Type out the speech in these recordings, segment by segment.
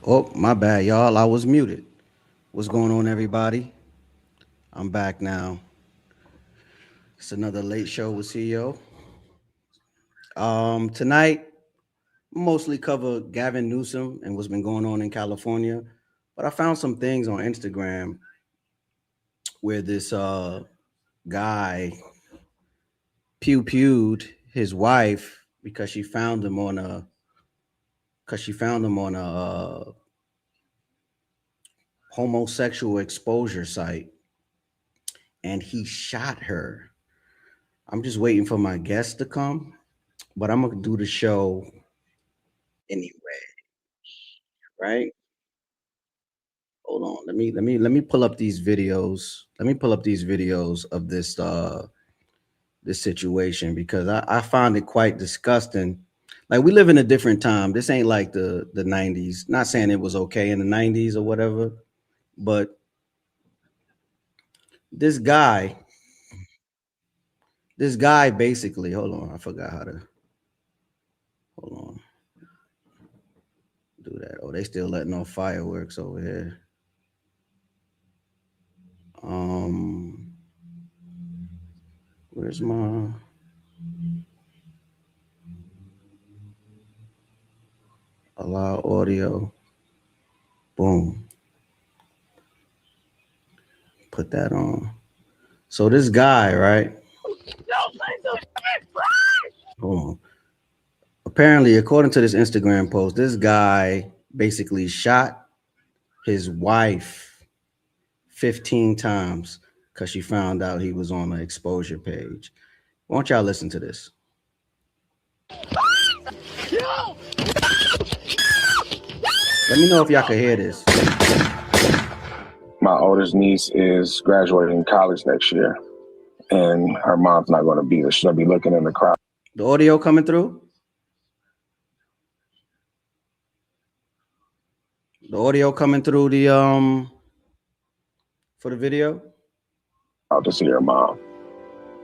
Oh, my bad, y'all. I was muted. What's going on, everybody? I'm back now. It's another late show with CEO. Tonight, mostly cover Gavin Newsom and what's been going on in California, but I found some things on Instagram where this guy pewed his wife because she found him on a homosexual exposure site, and he shot her. I'm just waiting for my guest to come, but I'm gonna do the show anyway, right? Hold on. Let me pull up these videos. Let me pull up these videos of this situation because I found it quite disgusting. Like, we live in a different time. This ain't like the 90s. Not saying it was okay in the 90s or whatever, but this guy, this guy basically, hold on, I forgot how to hold on, do that. Oh, they still letting off fireworks over here. Um, where's my allow audio? Boom, put that on. So this guy, right? Hold on. Apparently, according to this Instagram post, this guy basically shot his wife 15 times because she found out he was on an exposure page. Why don't y'all listen to this? Let me know if y'all can hear this. My oldest niece is graduating college next year, and her mom's not going to be there. She'll be looking in the crowd. The audio coming through? The audio coming through the for the video? Out to see her mom.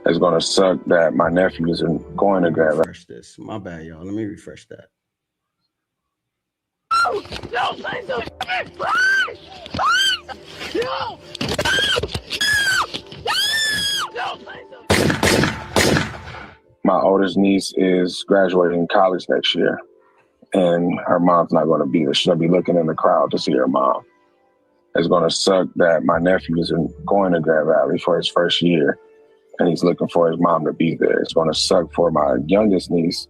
It's going to suck that my nephew isn't going to grab her. Refresh this. My bad, y'all. Let me refresh that. My oldest niece is graduating college next year, and her mom's not going to be there. She'll be looking in the crowd to see her mom. It's going to suck that my nephew isn't going to Grand Valley for his first year, and he's looking for his mom to be there. It's going to suck for my youngest niece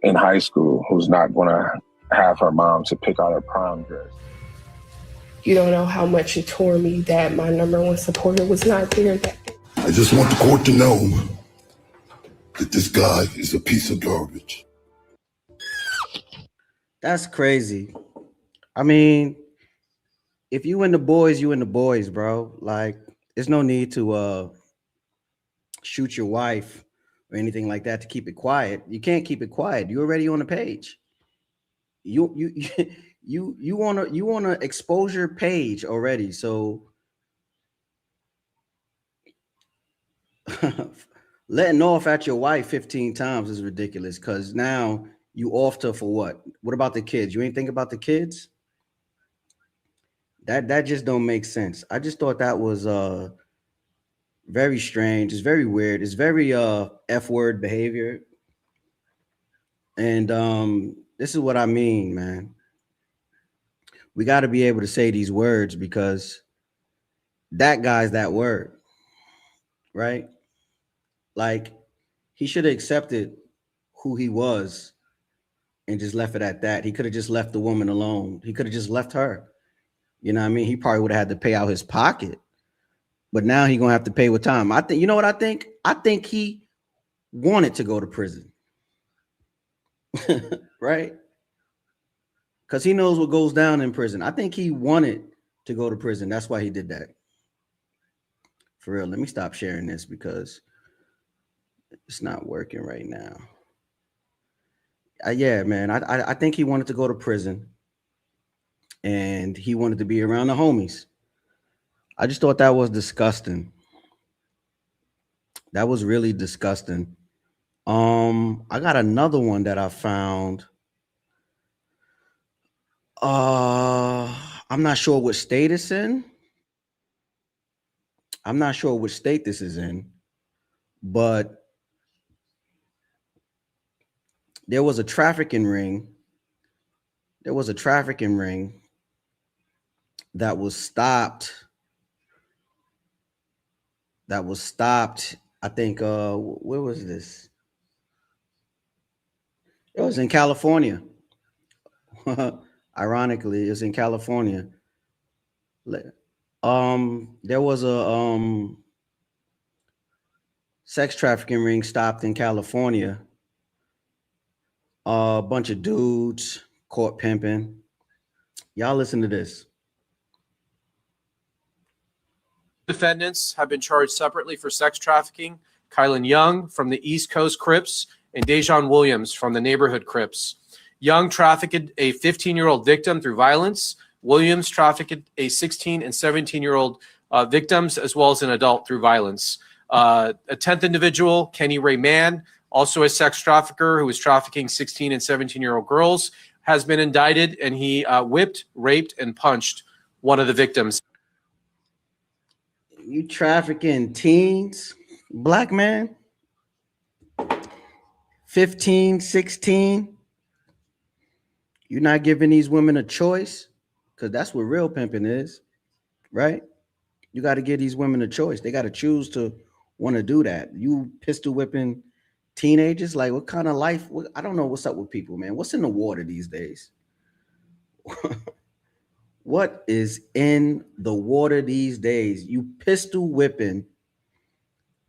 in high school who's not going to have her mom to pick out her prom dress. You don't know how much it tore me that my number one supporter was not there that day. I just want the court to know that this guy is a piece of garbage. That's crazy. I mean, if you in the boys, you in the boys, bro. Like, there's no need to shoot your wife or anything like that to keep it quiet. You can't keep it quiet. You're already on the page. You you on a exposure page already. So letting off at your wife 15 times is ridiculous because now you off to for what? What about the kids? You ain't think about the kids? That just don't make sense. I just thought that was very strange. It's very weird. It's very F word behavior. And this is what I mean, man. We got to be able to say these words because that guy's that word, right? Like, he should have accepted who he was and just left it at that. He could have just left the woman alone. He could have just left her. You know what I mean? He probably would have had to pay out his pocket, but now he's gonna have to pay with time. I think, you know what I think? I think he wanted to go to prison, right? Because he knows what goes down in prison. I think he wanted to go to prison. That's why he did that. For real. Let me stop sharing this because it's not working right now. Yeah, man. I think he wanted to go to prison, and he wanted to be around the homies. I just thought that was disgusting. That was really disgusting. I got another one that I found. I'm not sure what state it's in. I'm not sure which state this is in, but there was a trafficking ring. There was a trafficking ring that was stopped. I think, where was this? It was in California. Ironically, it's in California. There was a sex trafficking ring stopped in California. A bunch of dudes caught pimping. Y'all listen to this. Defendants have been charged separately for sex trafficking. Kylan Young from the East Coast Crips and Dejan Williams from the neighborhood Crips. Young trafficked a 15-year-old victim through violence. Williams trafficked a 16 and 17-year-old victims, as well as an adult through violence. A 10th individual, Kenny Ray Mann, also a sex trafficker who was trafficking 16 and 17-year-old girls, has been indicted, and he whipped, raped, and punched one of the victims. You trafficking teens, black man, 15, 16. You're not giving these women a choice, because that's what real pimping is, right? You got to give these women a choice. They got to choose to want to do that. You pistol whipping teenagers, like what kind of life? I don't know what's up with people, man. What's in the water these days? What is in the water these days? You pistol whipping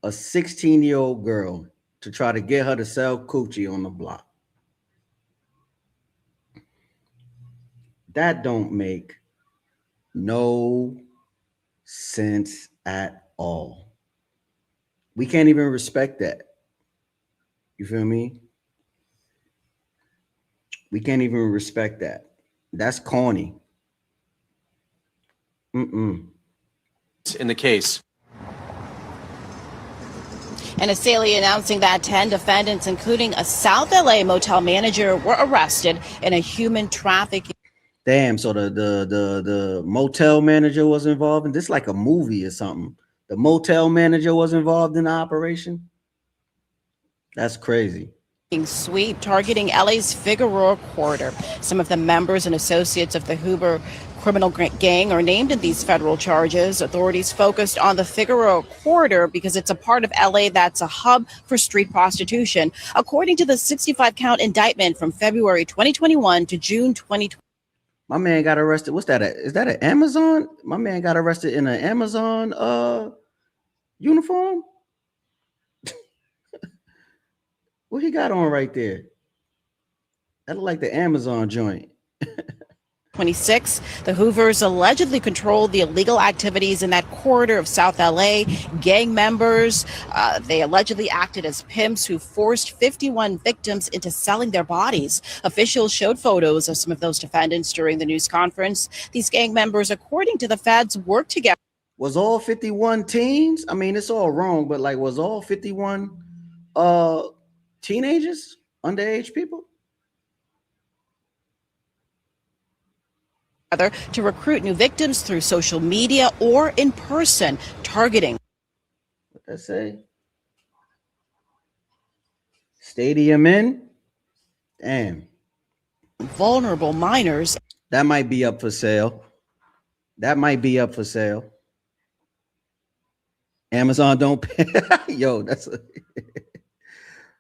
a 16-year-old girl to try to get her to sell coochie on the block. That don't make no sense at all. We can't even respect that. You feel me? We can't even respect that. That's corny. In the case. And a Saley announcing that 10 defendants, including a South LA motel manager, were arrested in a human trafficking. Damn, so the motel manager was involved in this, like a movie or something. The motel manager was involved in the operation. That's crazy. Sweep targeting LA's Figueroa corridor. Some of the members and associates of the Hoover criminal gang are named in these federal charges. Authorities focused on the Figueroa corridor because it's a part of LA that's a hub for street prostitution. According to the 65-count indictment from February 2021 to June 2020. My man got arrested. What's that? Is that an Amazon? My man got arrested in an Amazon uniform. What he got on right there? That look like the Amazon joint. 26. The Hoovers allegedly controlled the illegal activities in that corridor of South LA. Gang members, they allegedly acted as pimps who forced 51 victims into selling their bodies. Officials showed photos of some of those defendants during the news conference. These gang members, according to the feds, worked together. Was all 51 teens? I mean, it's all wrong, but like, was all 51 teenagers, underage people? To recruit new victims through social media or in person, targeting. What that say? Stadium in? Damn. Vulnerable minors. That might be up for sale. That might be up for sale. Amazon don't pay. Yo, that's a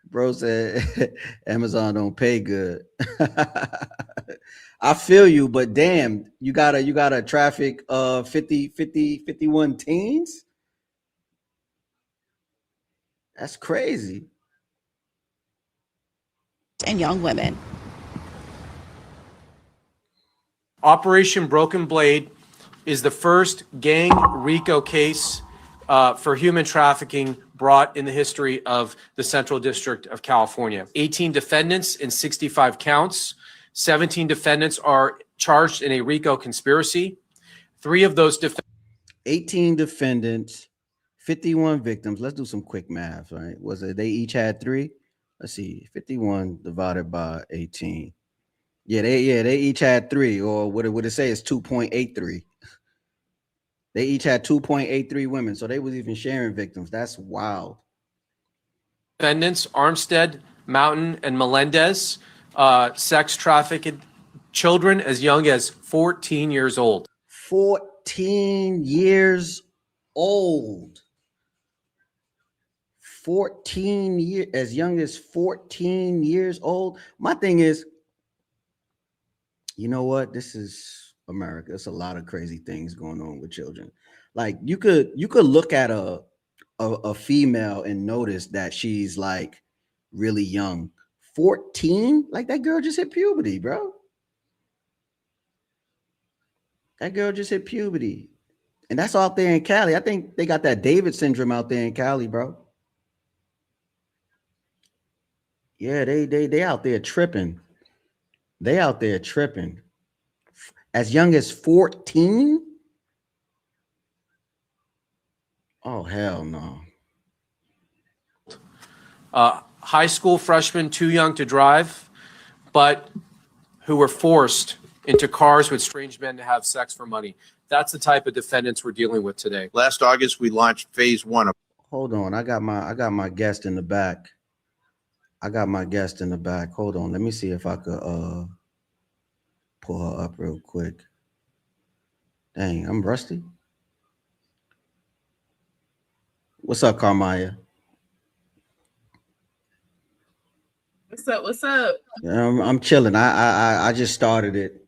bro said Amazon don't pay good. I feel you, but damn, you gotta traffic 51 teens. That's crazy. And young women. Operation Broken Blade is the first gang RICO case for human trafficking brought in the history of the Central District of California. 18 defendants in 65 counts. 17 defendants are charged in a RICO conspiracy. 3 of those 18 defendants, 51 victims. Let's do some quick math, right? Was it they each had 3? Let's see, 51 divided by 18. Yeah, they each had 3, or what it say is 2.83. They each had 2.83 women, so they was even sharing victims. That's wild. Defendants Armstead, Mountain, and Melendez sex trafficked children as young as 14 years old. 14 years old. 14 years, as young as 14 years old. My thing is, you know what? This is America. There's a lot of crazy things going on with children. Like you could look at a female and notice that she's like really young. 14? Like that girl just hit puberty, bro. That girl just hit puberty. And that's out there in Cali. I think they got that David syndrome out there in Cali, bro. Yeah, they out there tripping. They out there tripping. As young as 14? Oh, hell no. High school freshmen too young to drive, but who were forced into cars with strange men to have sex for money. That's the type of defendants we're dealing with today. Last August, we launched phase 1 of. Hold on. I got my guest in the back. Hold on. Let me see if I could pull her up real quick. Dang, I'm rusty. What's up, Carmaya? What's up? I'm chilling. I just started it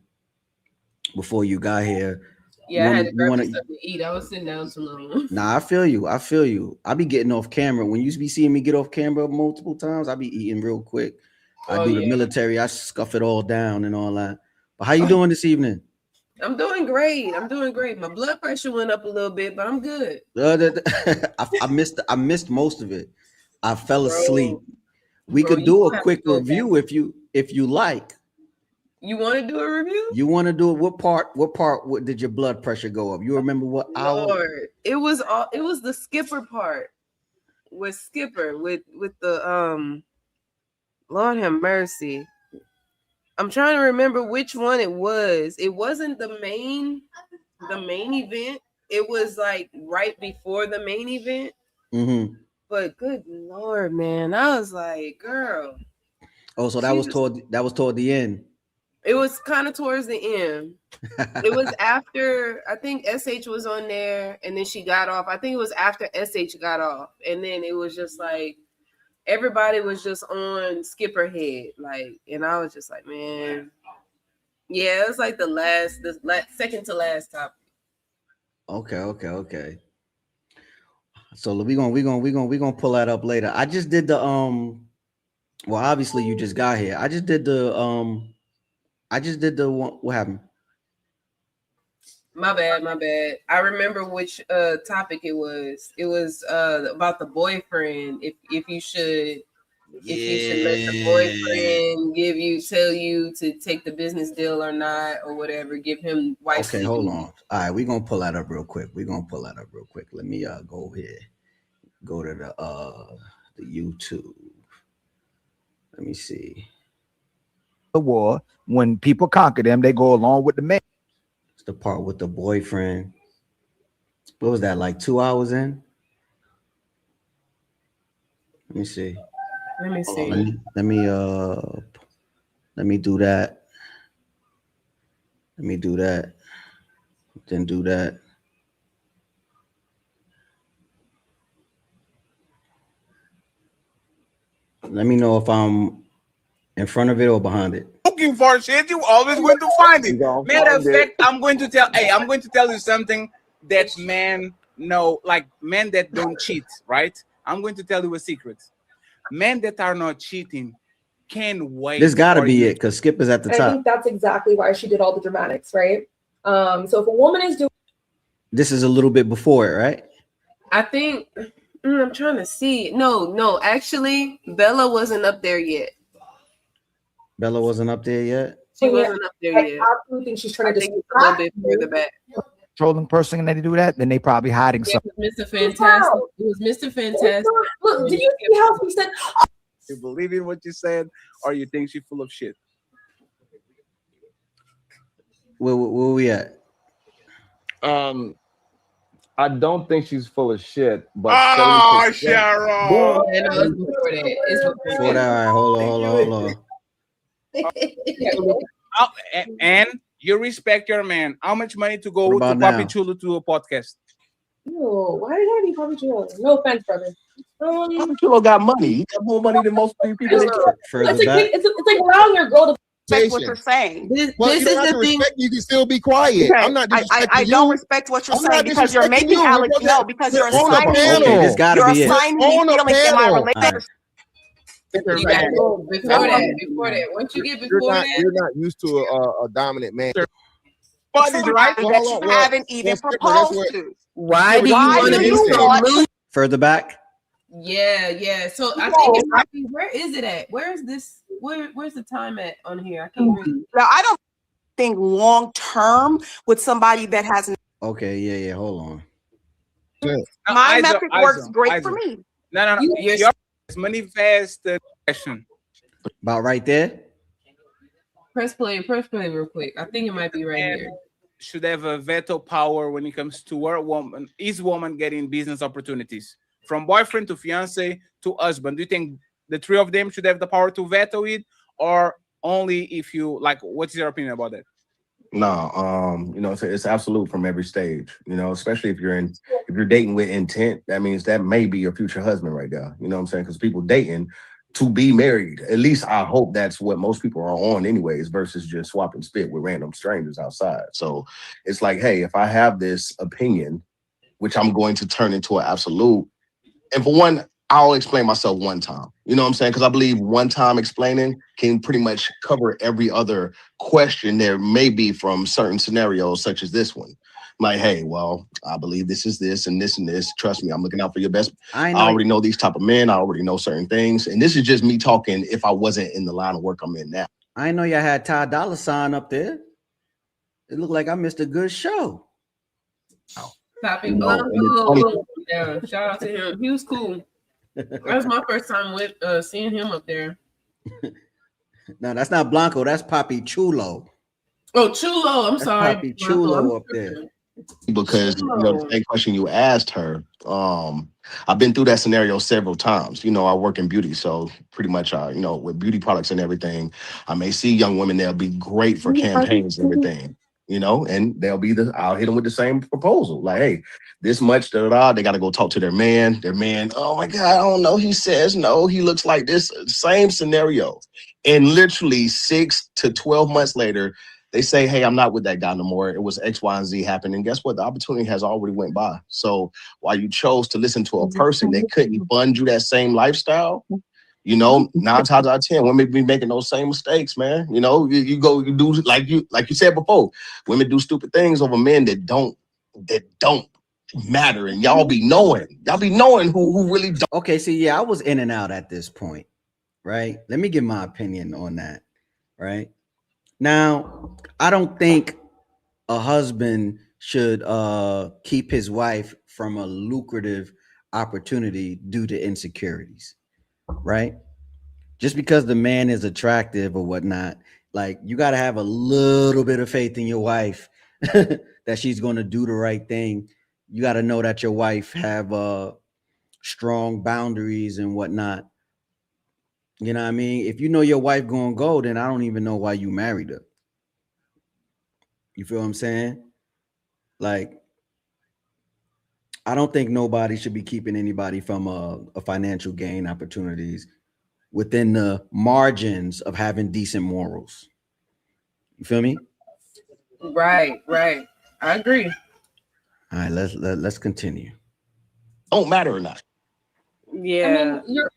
before you got here. Yeah, I had to grab me something to eat. I was sitting down too long. Nah, I feel you. I be getting off camera. When you be seeing me get off camera multiple times, I be eating real quick. I do the military. I scuff it all down and all that. But how you doing this evening? I'm doing great. My blood pressure went up a little bit, but I'm good. I missed most of it. I fell asleep. We could do a quick review if you like. You want to do a review? You want to do it? What part did your blood pressure go up? You remember what hour? Lord, it was the skipper part. With Skipper with the Lord have mercy. I'm trying to remember which one it was. It wasn't the main event. It was like right before the main event. Mm-hmm. But good Lord, man, I was like, girl. Oh, so that was toward the end. It was kind of towards the end. It was after, I think SH was on there, and then she got off. I think it was after SH got off, and then it was just like everybody was just on Skipper head, like, and I was just like, man, yeah, it was like the second to last topic. Okay. So we gonna pull that up later. I just did the well, obviously you just got here. I just did the one. What happened? My bad. I remember which topic it was. It was about the boyfriend. If you should let the boyfriend tell you to take the business deal or not, or whatever, give him wife. Okay, hold on. All right, we're gonna pull that up real quick. Let me go over here. Go to the YouTube. Let me see. The war, when people conquer them, they go along with the man. It's the part with the boyfriend. What was that, like 2 hours in? Let me see. Let me do that. Then do that. Let me know if I'm in front of it or behind it. Looking for shit, you always going to find it. Matter of fact, I'm going to tell you something that men know, like men that don't cheat, right? I'm going to tell you a secret. Men that are not cheating can wait. This got to be it, because Skip is at the top. I think that's exactly why she did all the dramatics, right? So if a woman is doing, this is a little bit before it, right? I think I'm trying to see. No, actually, Bella wasn't up there yet. Bella wasn't up there yet. She wasn't up there yet. I absolutely think she's trying to think a little bit further back. Trolling person, and they do that, then they probably hiding something. Mr. Fantastic. It was Mr. Fantastic. Look, did you see how he said? You believe in what you said, or you think she's full of shit? Where we at? I don't think she's full of shit, but Oh, 70%. Cheryl. And it's before that. It's Before that, all right, hold on. And you respect your man. How much money to go What to about Papi now? Chulo to a podcast? Ew, why do you gotta be Papi Chulo? No offense, brother. Chulo got money. He got more money than most people. Further It's back. like, it's like allowing your girl to Respect what you're saying. Well, you don't have to respect. You can still be quiet. Okay, I'm not disrespecting I you. don't respect what you're I'm saying not because you're disrespecting making you. Alex We're because we're you're on a assigning panel. Okay, this gotta you're be it. assigning me On a feelings in my panel. relationship. You gotta go before that. Once you get before that, You're not used to a dominant man. Buddies, right? That you haven't even proposed to. why do you Why want to do be you so want loose? Further back. Yeah. So I think it might be, where is it at? Where's this? Where's the time at on here? I can't read. Now, I don't think long term with somebody that has Okay, yeah. Hold on. my method works great for me. No. Your manifest question. About right there. Press play real quick. I think it might be right here. Should have a veto power when it comes to where is woman getting business opportunities from boyfriend to fiance to husband. Do you think the three of them should have the power to veto it, or only if you like? What's your opinion about that? No, it's absolute from every stage, especially if you're dating with intent. That means that may be your future husband right there. You know what I'm saying? Because people dating to be married, at least I hope that's what most people are on anyways, versus just swapping spit with random strangers outside. So it's like, hey, if I have this opinion, which I'm going to turn into an absolute, and for one, I'll explain myself one time. You know what I'm saying? Because I believe one time explaining can pretty much cover every other question there may be from certain scenarios, such as this one. Like, hey, well, I believe this is this and this and this. Trust me, I'm looking out for your best. I already know these type of men. I already know certain things. And this is just me talking if I wasn't in the line of work I'm in now. I know y'all had Ty Dolla $ign up there. It looked like I missed a good show. Papi Blanco. Yeah, shout out to him. He was cool. That was my first time with seeing him up there. No, that's not Blanco. That's Papi Chulo. Oh, Chulo. I'm sorry. Papi Chulo up there. Because the same question you asked her, I've been through that scenario several times. I work in beauty, so pretty much with beauty products and everything, I may see young women, they'll be great for campaigns and everything, and they'll be I'll hit them with the same proposal. Like, hey, this much, they got to go talk to their man, oh my God, I don't know. He says no, he looks like this, same scenario. And literally 6 to 12 months later, they say, hey, I'm not with that guy no more. It was X, Y, and Z happened. And guess what? The opportunity has already went by. So while you chose to listen to a person that couldn't fund you that same lifestyle, 9 times out of 10, women be making those same mistakes, man. You do like you said before, women do stupid things over men that don't matter. And y'all be knowing who really don't. Okay, see, I was in and out at this point, right? Let me give my opinion on that, right? Now, I don't think a husband should keep his wife from a lucrative opportunity due to insecurities, right? Just because the man is attractive or whatnot, like, you got to have a little bit of faith in your wife that she's going to do the right thing. You got to know that your wife have strong boundaries and whatnot. You know what I mean? If you know your wife gonna go, then I don't even know why you married her. You feel what I'm saying? Like, I don't think nobody should be keeping anybody from a financial gain opportunities within the margins of having decent morals. You feel me? Right. I agree. All right, let's continue. Don't matter or not. Yeah. I mean, you're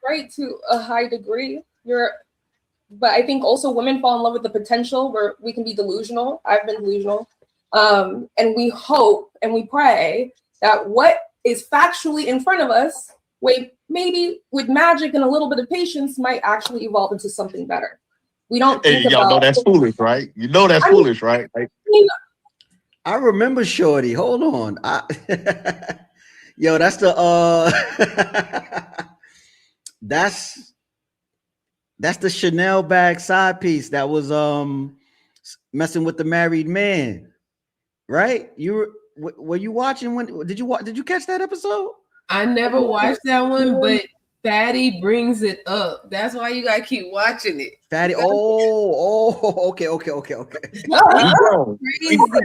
right to a high degree. But I think also women fall in love with the potential where we can be delusional. I've been delusional. And we hope and we pray that what is factually in front of us, maybe with magic and a little bit of patience, might actually evolve into something better. We don't think y'all know that's foolish, right? You know that's foolish, right? Like, I remember Shorty. Hold on. Yo, that's the that's the Chanel bag side piece that was messing with the married man, right? Were you watching? When did you catch that episode? I never watched that one, but Fatty brings it up. That's why you gotta keep watching it. Fatty. Okay. You grown.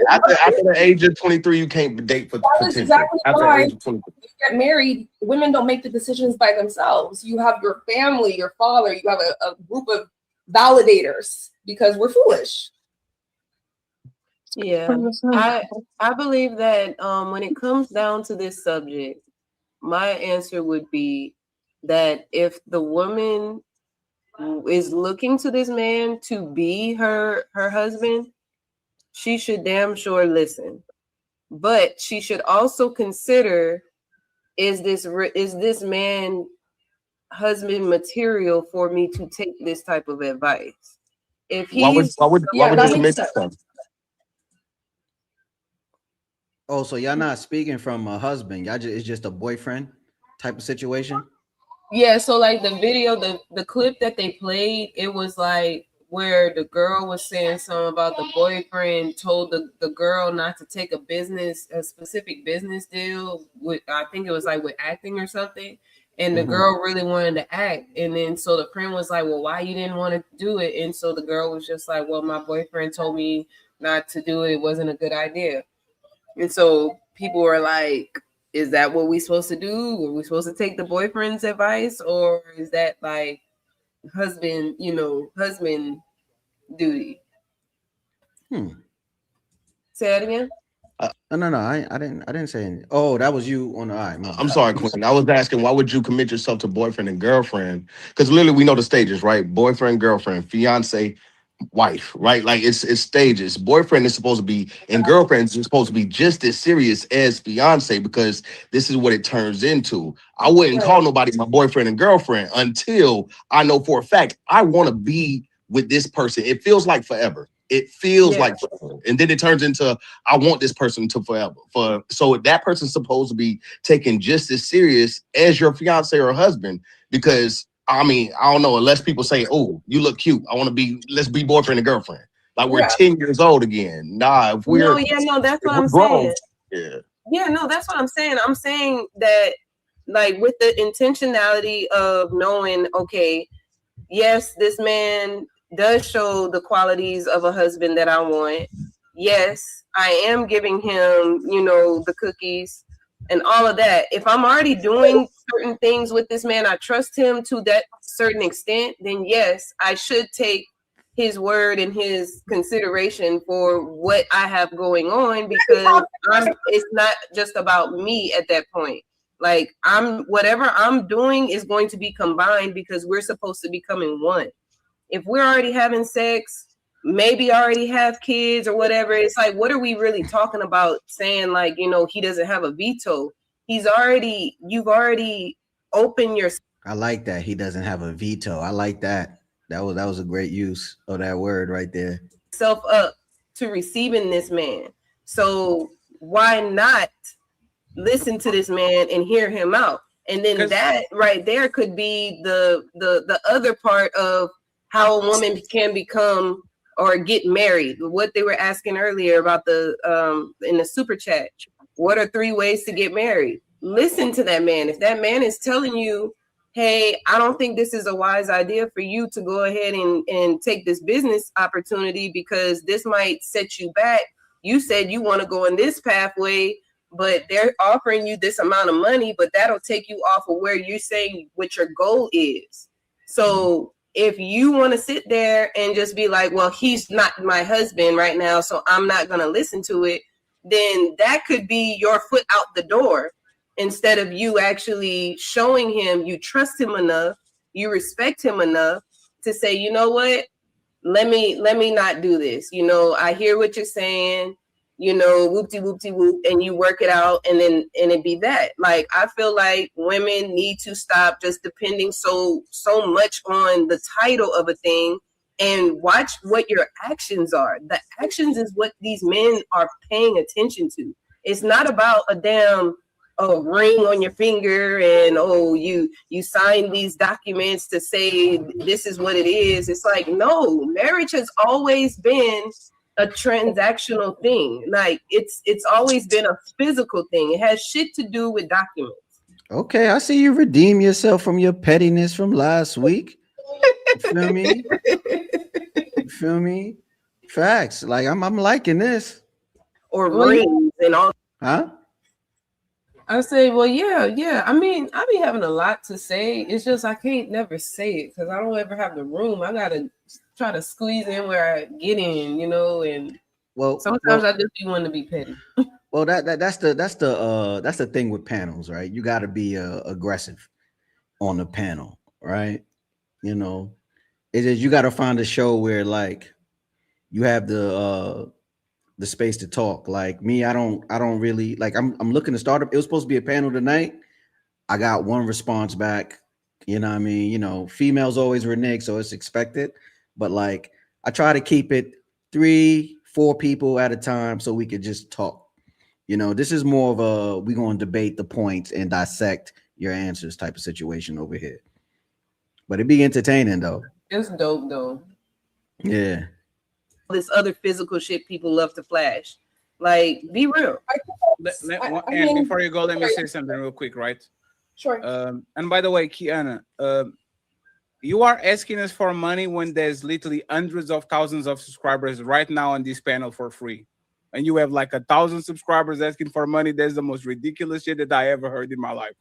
After the age of 23, you can't date for That is potential. exactly After the why age of 23. you get married, women don't make the decisions by themselves. You have your family, your father, you have a group of validators because we're foolish. Yeah, I believe that when it comes down to this subject, my answer would be that if the woman is looking to this man to be her husband, she should damn sure listen. But she should also consider, is this man husband material for me to take this type of advice? If he's why would you commit yourself? Oh, so y'all not speaking from a husband? It's just a boyfriend type of situation. Yeah, so like the video, the clip that they played, it was like where the girl was saying something about the boyfriend told the girl not to take a specific business deal with, I think it was like with acting or something. And the girl really wanted to act. And then so the friend was like, well, why you didn't want to do it? And so the girl was just like, well, my boyfriend told me not to do it. It wasn't a good idea. And so people were like, is that what we're supposed to do? Are we supposed to take the boyfriend's advice? Or is that like husband duty? Say that again? No. I didn't say anything. Oh, that was you on the eye. I'm sorry, Quinn. I was asking, why would you commit yourself to boyfriend and girlfriend? Because literally we know the stages, right? Boyfriend, girlfriend, fiance, wife, right? Like it's stages. Boyfriend is supposed to be, and girlfriend is supposed to be just as serious as fiance, because this is what it turns into. I wouldn't call nobody my boyfriend and girlfriend until I know for a fact I want to be with this person. It feels like forever. It feels like forever. And then it turns into I want this person to forever. So that person's supposed to be taken just as serious as your fiance or husband, because I mean, I don't know, unless people say, oh, you look cute, let's be boyfriend and girlfriend. Like we're 10 years old again. Nah, if we're that's what I'm grown, saying. Yeah, no, that's what I'm saying. I'm saying that like with the intentionality of knowing, okay, yes, this man does show the qualities of a husband that I want. Yes, I am giving him, the cookies and all of that. If I'm already doing certain things with this man, I trust him to that certain extent, then yes, I should take his word and his consideration for what I have going on, because it's not just about me at that point. Like whatever I'm doing is going to be combined because we're supposed to be becoming one. If we're already having sex, maybe already have kids or whatever, it's like, what are we really talking about saying like, he doesn't have a veto? You've already opened your. I like that. He doesn't have a veto. I like that. That was a great use of that word right there. Self up to receiving this man. So why not listen to this man and hear him out? And then that right there could be the other part of how a woman can become or get married. What they were asking earlier about in the super chat. What are 3 ways to get married? Listen to that man. If that man is telling you, hey, I don't think this is a wise idea for you to go ahead and take this business opportunity because this might set you back. You said you want to go in this pathway, but they're offering you this amount of money, but that'll take you off of where you're saying what your goal is. So if you want to sit there and just be like, well, he's not my husband right now, so I'm not going to listen to it, then that could be your foot out the door, instead of you actually showing him you trust him enough, you respect him enough to say, you know what, let me not do this. I hear what you're saying, whoop-de-whoop-de-whoop, and you work it out, and it be that. Like, I feel like women need to stop just depending so much on the title of a thing and watch what your actions are. The actions is what these men are paying attention to. It's not about a damn, a ring on your finger and you sign these documents to say this is what it is. It's like, no, marriage has always been a transactional thing. Like it's always been a physical thing. It has shit to do with documents. Okay, I see you redeem yourself from your pettiness from last week. You feel me? You feel me? Facts. Like I'm liking this. Or rings and all. Huh? I say, well, yeah. I mean, I be having a lot to say. It's just I can't never say it because I don't ever have the room. I gotta try to squeeze in where I get in, you know. And sometimes I just be wanting to be petty. Well, that's the thing with panels, right? You got to be aggressive on the panel, right? You know, it is you got to find a show where like you have the space to talk. Like me, I don't really like. I'm looking to start up. It was supposed to be a panel tonight. I got one response back. You know what I mean? You know, females always renege, so it's expected. But like, I try to keep it 3-4 people at a time so we could just talk. You know, this is more of a we're going to debate the points and dissect your answers type of situation over here. But it'd be entertaining though. It's dope though. Yeah. This other physical shit people love to flash. Like, be real. Before you go, let me say something real quick, right? Sure. And by the way, Kiana, you are asking us for money when there's literally hundreds of thousands of subscribers right now on this panel for free. And you have like 1,000 subscribers asking for money. That's the most ridiculous shit that I ever heard in my life.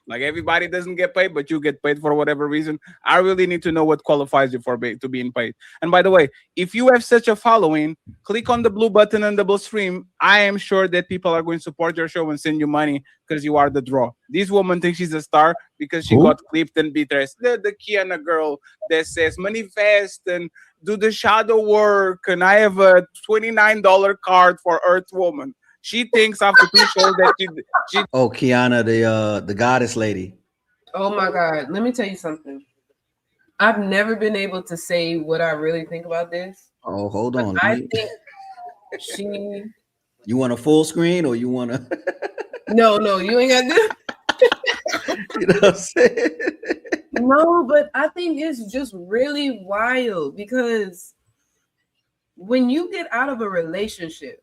Like everybody doesn't get paid, but you get paid for whatever reason. I really need to know what qualifies you for to being paid. And by the way, if you have such a following, click on the blue button on the blue stream. I am sure that people are going to support your show and send you money because you are the draw. This woman thinks she's a star because she got clipped and beat her. The Kiana girl that says manifest and do the shadow work, and I have a $29 card for Earth Woman. She thinks after 2 shows that she Oh, Kiana, the goddess lady. Oh my God. Let me tell you something. I've never been able to say what I really think about this. Oh, hold on. I think she. You want a full screen or you want to? No, you ain't got to. You know what I'm saying? No, but I think it's just really wild because when you get out of a relationship,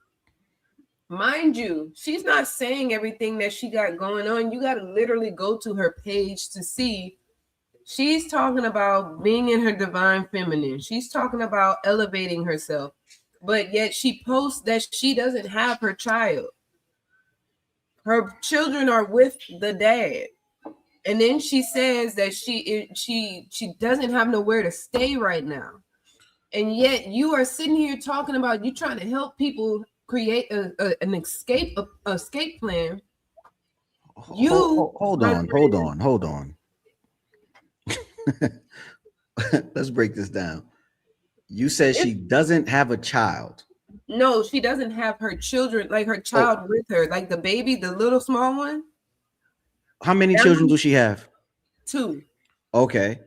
mind you, she's not saying everything that she got going on. You got to literally go to her page to see. She's talking about being in her divine feminine. She's talking about elevating herself, but yet she posts that she doesn't have her child. Her children are with the dad. And then she says that she doesn't have nowhere to stay right now. And yet you are sitting here talking about you trying to help people create an escape plan. Hold on. Let's break this down. You said she doesn't have a child. No, she doesn't have her children, like her child with her, like the baby, the little small one. How many children do she have? 2. Okay.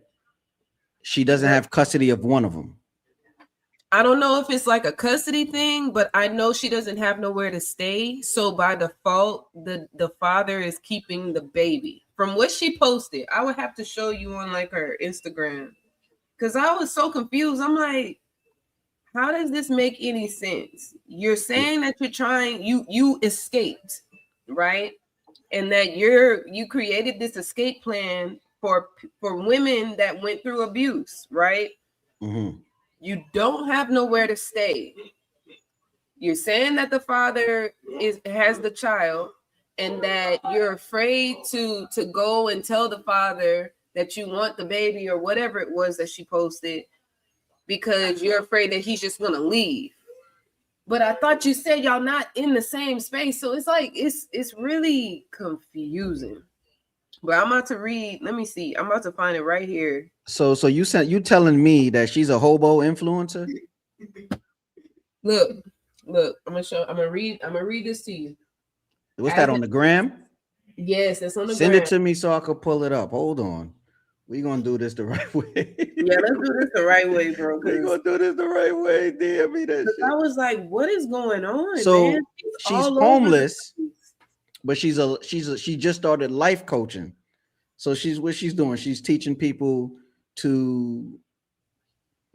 She doesn't have custody of one of them. I don't know if it's like a custody thing, but I know she doesn't have nowhere to stay. So by default, the father is keeping the baby. From what she posted, I would have to show you on like her Instagram. Because I was so confused. I'm like, how does this make any sense? You're saying that you're trying, you escaped, right? And that you created this escape plan for women that went through abuse, right? Mm-hmm. You don't have nowhere to stay. You're saying that the father has the child, and that you're afraid to go and tell the father that you want the baby or whatever it was that she posted, because you're afraid that he's just gonna leave. But I thought you said y'all not in the same space. So it's like, it's really confusing. But I'm about to read. Let me see. I'm about to find it right here. So you telling me that she's a hobo influencer? Look. I'm gonna read this to you. What's that on the gram? Yes, that's on the Send gram. it to me so I could pull it up. Hold on. We're gonna do this the right way. Yeah, let's do this the right way, bro. We're gonna do this the right way. Damn me that shit. I was like, what is going on? So man? she's homeless. but she just started life coaching. So what she's doing. She's teaching people to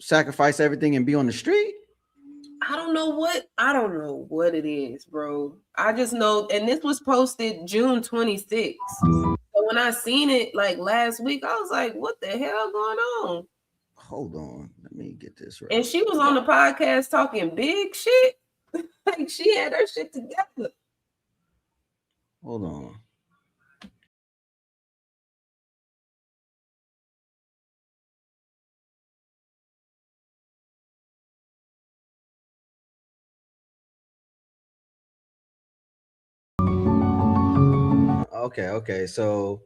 sacrifice everything and be on the street. I don't know what it is, bro. I just know, and this was posted June 26th. So when I seen it like last week, I was like, what the hell going on? Hold on, let me get this right. And she was on the podcast talking big shit. Like she had her shit together. Hold on. Okay. So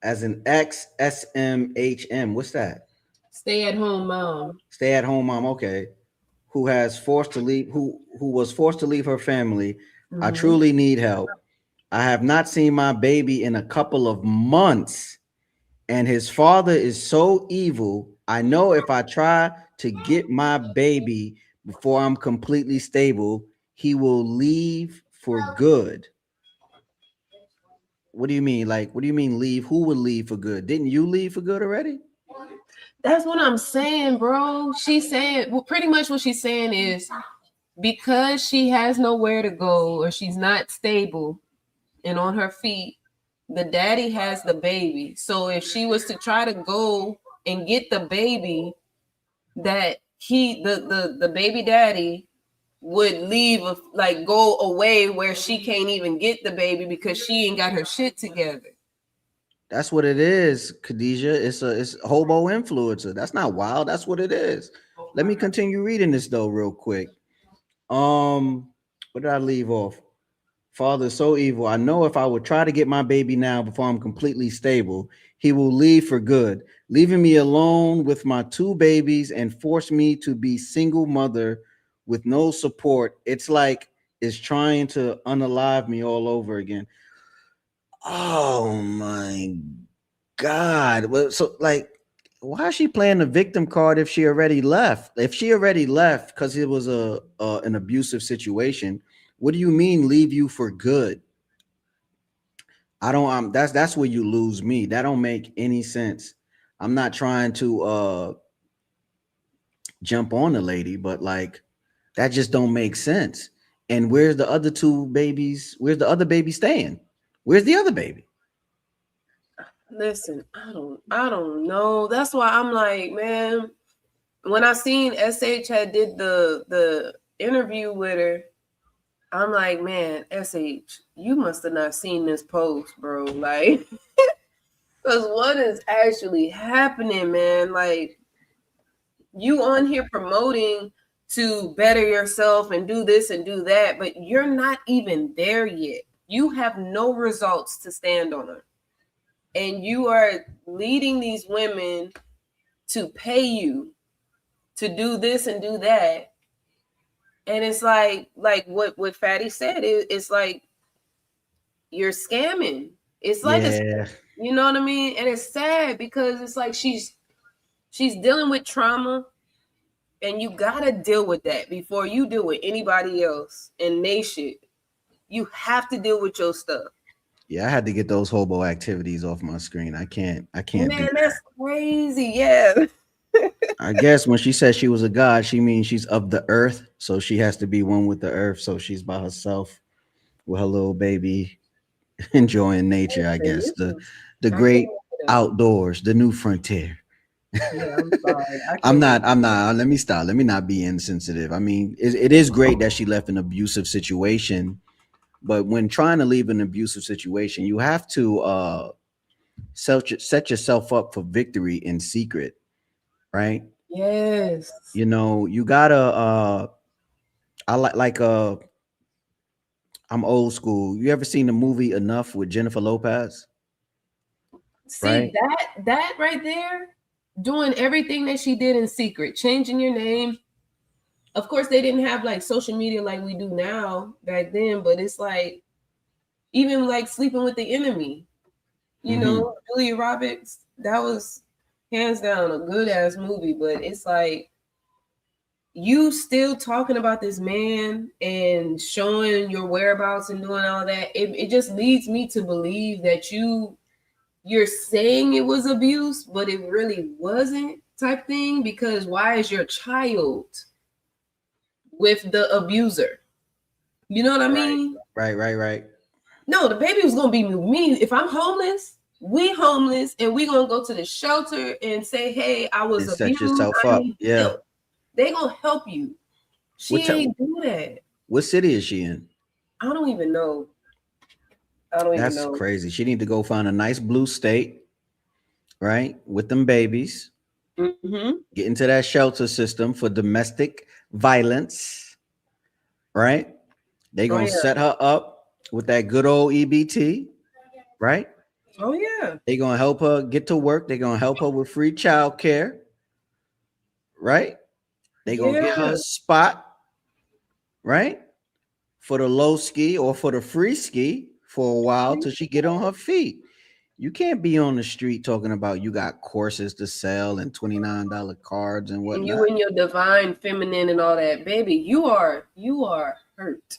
as an XSMHM, what's that? Stay at home mom. Stay at home mom, okay. Who was forced to leave her family. I truly need help. I have not seen my baby in a couple of months, and his father is so evil. I know if I try to get my baby before I'm completely stable, he will leave for good. What do you mean? Like, what do you mean leave? Who would leave for good? Didn't you leave for good already? That's what I'm saying, bro. She's saying, well, pretty much what she's saying is because she has nowhere to go or she's not stable and on her feet, the daddy has the baby. So if she was to try to go and get the baby, that the baby daddy would leave, like go away where she can't even get the baby because she ain't got her shit together. That's what it is, Khadijah. It's a hobo influencer. That's not wild. That's what it is. Let me continue reading this though, real quick. What did I leave off? Father is so evil. I know if I would try to get my baby now before I'm completely stable, he will leave for good, leaving me alone with my 2 babies and force me to be single mother with no support. It's like it's trying to unalive me all over again. Oh my God. Well, so like, why is she playing the victim card if she already left? If she already left because it was an abusive situation, what do you mean leave you for good? I don't that's where you lose me. That don't make any sense. I'm not trying to jump on the lady, but like that just don't make sense. And where's the other 2 babies? Where's the other baby staying? Where's the other baby? Listen, I don't know. That's why I'm like, man, when I seen SH had did the interview with her, I'm like, man, SH, you must have not seen this post, bro. Like, because what is actually happening, man? Like, you on here promoting to better yourself and do this and do that, but you're not even there yet. You have no results to stand on. And you are leading these women to pay you to do this and do that. And it's like what Fatty said, it's like you're scamming. It's like, you know what I mean? And it's sad because it's like she's dealing with trauma, and you gotta deal with that before you deal with anybody else and they shit. You have to deal with your stuff. Yeah, I had to get those hobo activities off my screen. I can't Man, do that's crazy. Yeah. I guess when she says she was a god, she means she's of the earth. So she has to be one with the earth. So she's by herself with her little baby, enjoying nature, I guess. The great outdoors, the new frontier. Yeah, I'm sorry. I'm not. Let me stop. Let me not be insensitive. I mean, it is great that she left an abusive situation. But when trying to leave an abusive situation, you have to set yourself up for victory in secret, right? Yes. You know, you gotta I'm old school. You ever seen the movie Enough with Jennifer Lopez? See, right? that right there, doing everything that she did in secret, changing your name. Of course, they didn't have like social media like we do now back then, but it's like even like Sleeping with the Enemy, you know, Julia Roberts, that was hands down a good ass movie, but it's like you still talking about this man and showing your whereabouts and doing all that, it just leads me to believe that you're saying it was abuse, but it really wasn't, type thing, because why is your child with the abuser? You know what I mean? Right. No, the baby was gonna be with me. If I'm homeless, we homeless, and we gonna go to the shelter and say, hey, I was And abused. set yourself I up. need Yeah. help. They gonna help you. She ain't do that. What city is she in? I don't even know. That's crazy. She need to go find a nice blue state, right? With them babies. Mm-hmm. Get into that shelter system for domestic violence, right? They gonna set her up with that good old EBT, right? Oh yeah. They gonna help her get to work. They gonna help her with free child care, right? They gonna get her a spot, right? For the low ski or for the free ski for a while till she get on her feet. You can't be on the street talking about you got courses to sell and $29 cards and whatnot. And you in your divine feminine and all that, baby. You are hurt.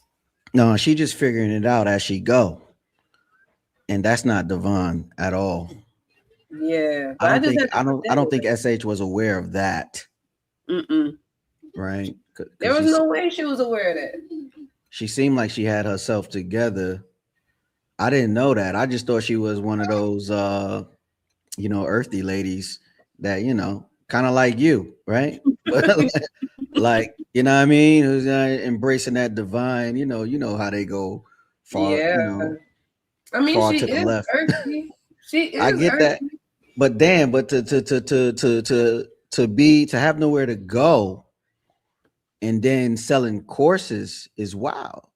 No, she just figuring it out as she go. And that's not divine at all. Yeah. I don't think SH was aware of that. Mm-mm. Right? There was no way she was aware of that. She seemed like she had herself together. I didn't know that. I just thought she was one of those earthy ladies that, kind of like you, right? Like, you know what I mean? Who's embracing that divine, you know how they go far, I mean, far she to the is left. earthy. She is I get earthy. that. But damn, but to have nowhere to go and then selling courses is wild.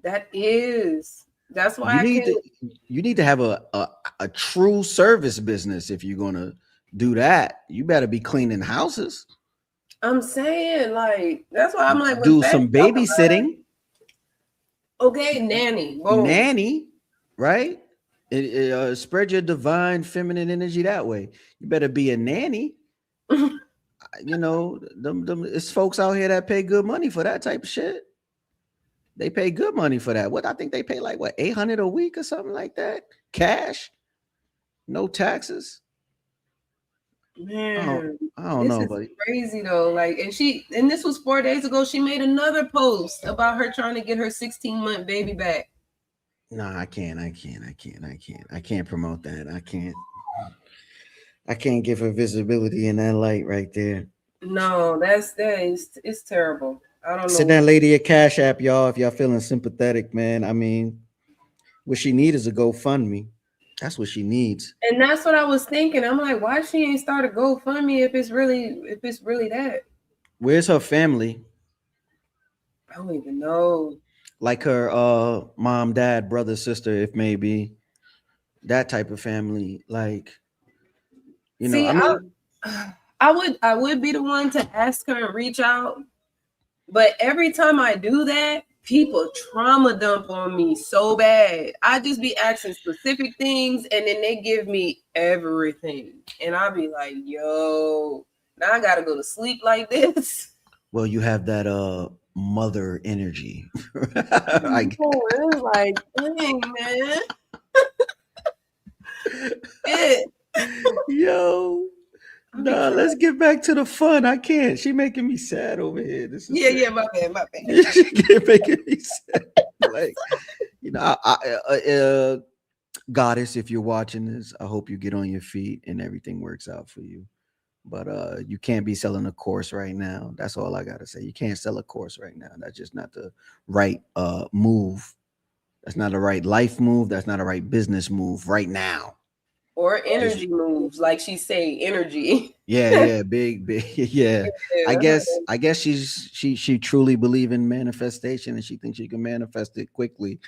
That's why you need to have a true service business. If you're gonna do that, you better be cleaning houses. I'm saying, like, that's why I'm like, do some babysitting. Okay, nanny. Boom. Nanny, right? Spread your divine feminine energy that way. You better be a nanny. It's folks out here that pay good money for that type of shit. They pay good money for that. I think they pay like $800 a week or something like that. Cash, no taxes. Man, I don't know, buddy. Crazy though. Like, and this was 4 days ago. She made another post about her trying to get her 16-month baby back. No, I can't promote that. I can't give her visibility in that light right there. No, it's terrible. I don't know. Send that lady a Cash App, y'all, if y'all feeling sympathetic, man. I mean, what she needs is a GoFundMe. That's what she needs. And that's what I was thinking. I'm like, why she ain't start a GoFundMe if it's really that? Where's her family? I don't even know. Like her mom, dad, brother, sister, if maybe that type of family. Like, I would be the one to ask her and reach out. But every time I do that, people trauma dump on me so bad. I just be asking specific things and then they give me everything. And I'll be like, yo, now I gotta go to sleep like this. Well, you have that mother energy. It was like, dang, man. Yo. No, let's get back to the fun. I can't. She making me sad over here. This is my bad. She making me sad. Like, goddess, if you're watching this, I hope you get on your feet and everything works out for you. But you can't be selling a course right now. That's all I gotta say. You can't sell a course right now. That's just not the right move. That's not the right life move. That's not a right business move right now. Or energy moves, like she say, energy. Yeah, big, yeah. I guess she truly believe in manifestation and she thinks she can manifest it quickly,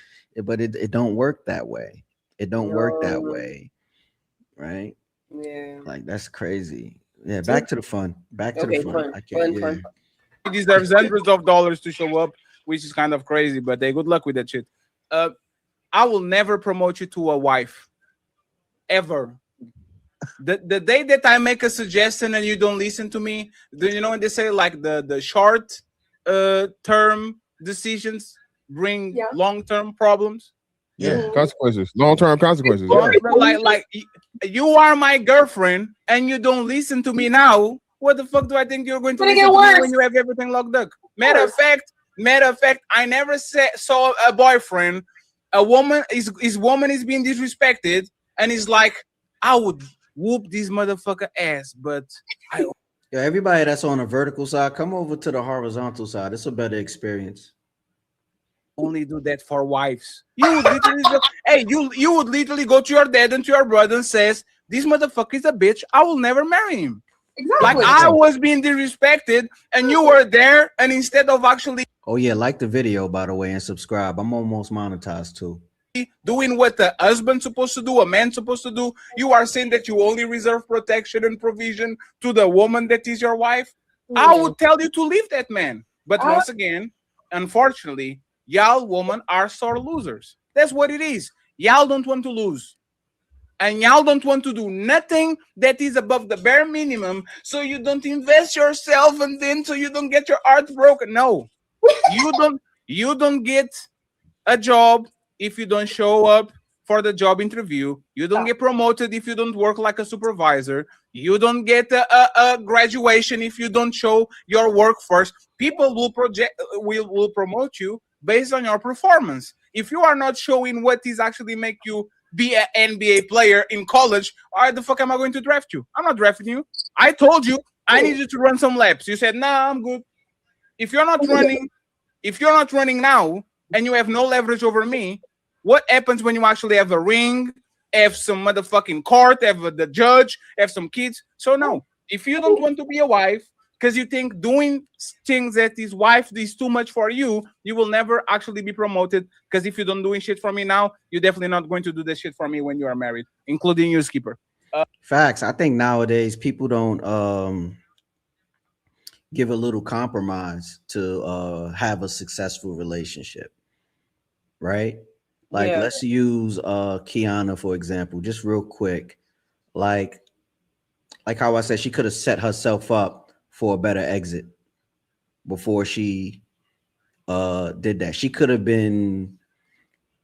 but it don't work that way. It don't work that way, right? Yeah, like that's crazy. Yeah, back to the fun. Back to the fun. I can't. Fun. He deserves hundreds of dollars to show up, which is kind of crazy. But good luck with that shit. I will never promote you to a wife. Ever. The day that I make a suggestion and you don't listen to me, do you know when they say like the short term decisions bring long-term problems? Yeah, consequences, long-term consequences. Like you are my girlfriend and you don't listen to me now. What the fuck do I think you're going to listen to me when you have everything locked up? Matter of fact, I never saw a boyfriend, a woman his woman is being disrespected, and he's like, I would whoop this motherfucker ass, but I everybody that's on the vertical side, come over to the horizontal side. It's a better experience. only do that for wives. You would literally go, hey, you would literally go to your dad and to your brother and says, this motherfucker is a bitch. I will never marry him. Exactly. Like I was being disrespected and you were there, and instead of actually like the video, by the way, and subscribe. I'm almost monetized too. doing what the husband's supposed to do, a man's supposed to do, you are saying that you only reserve protection and provision to the woman that is your wife. I would tell you to leave that man. But once again, unfortunately, y'all women are sore losers. That's what it is. Y'all don't want to lose. And y'all don't want to do nothing that is above the bare minimum, so you don't invest yourself, and then so you don't get your heart broken. No, you don't get a job if you don't show up for the job interview. You don't get promoted if you don't work like a supervisor. You don't get a graduation if you don't show your work first. People will promote you based on your performance. If you are not showing what is actually make you be an NBA player in college, why the fuck am I going to draft you? I'm not drafting you. I told you I need you to run some laps. You said, nah, I'm good. If you're not running now and you have no leverage over me, what happens when you actually have a ring, have some motherfucking court, have the judge, have some kids? So no, if you don't want to be a wife because you think doing things that his wife is too much for you, you will never actually be promoted. Because if you don't doing shit for me now, you're definitely not going to do this shit for me when you are married, including you, Skipper. Facts. I think nowadays people don't give a little compromise to have a successful relationship, right? Like let's use Kiana for example, just real quick. Like how I said, she could have set herself up for a better exit before she did that. She could have been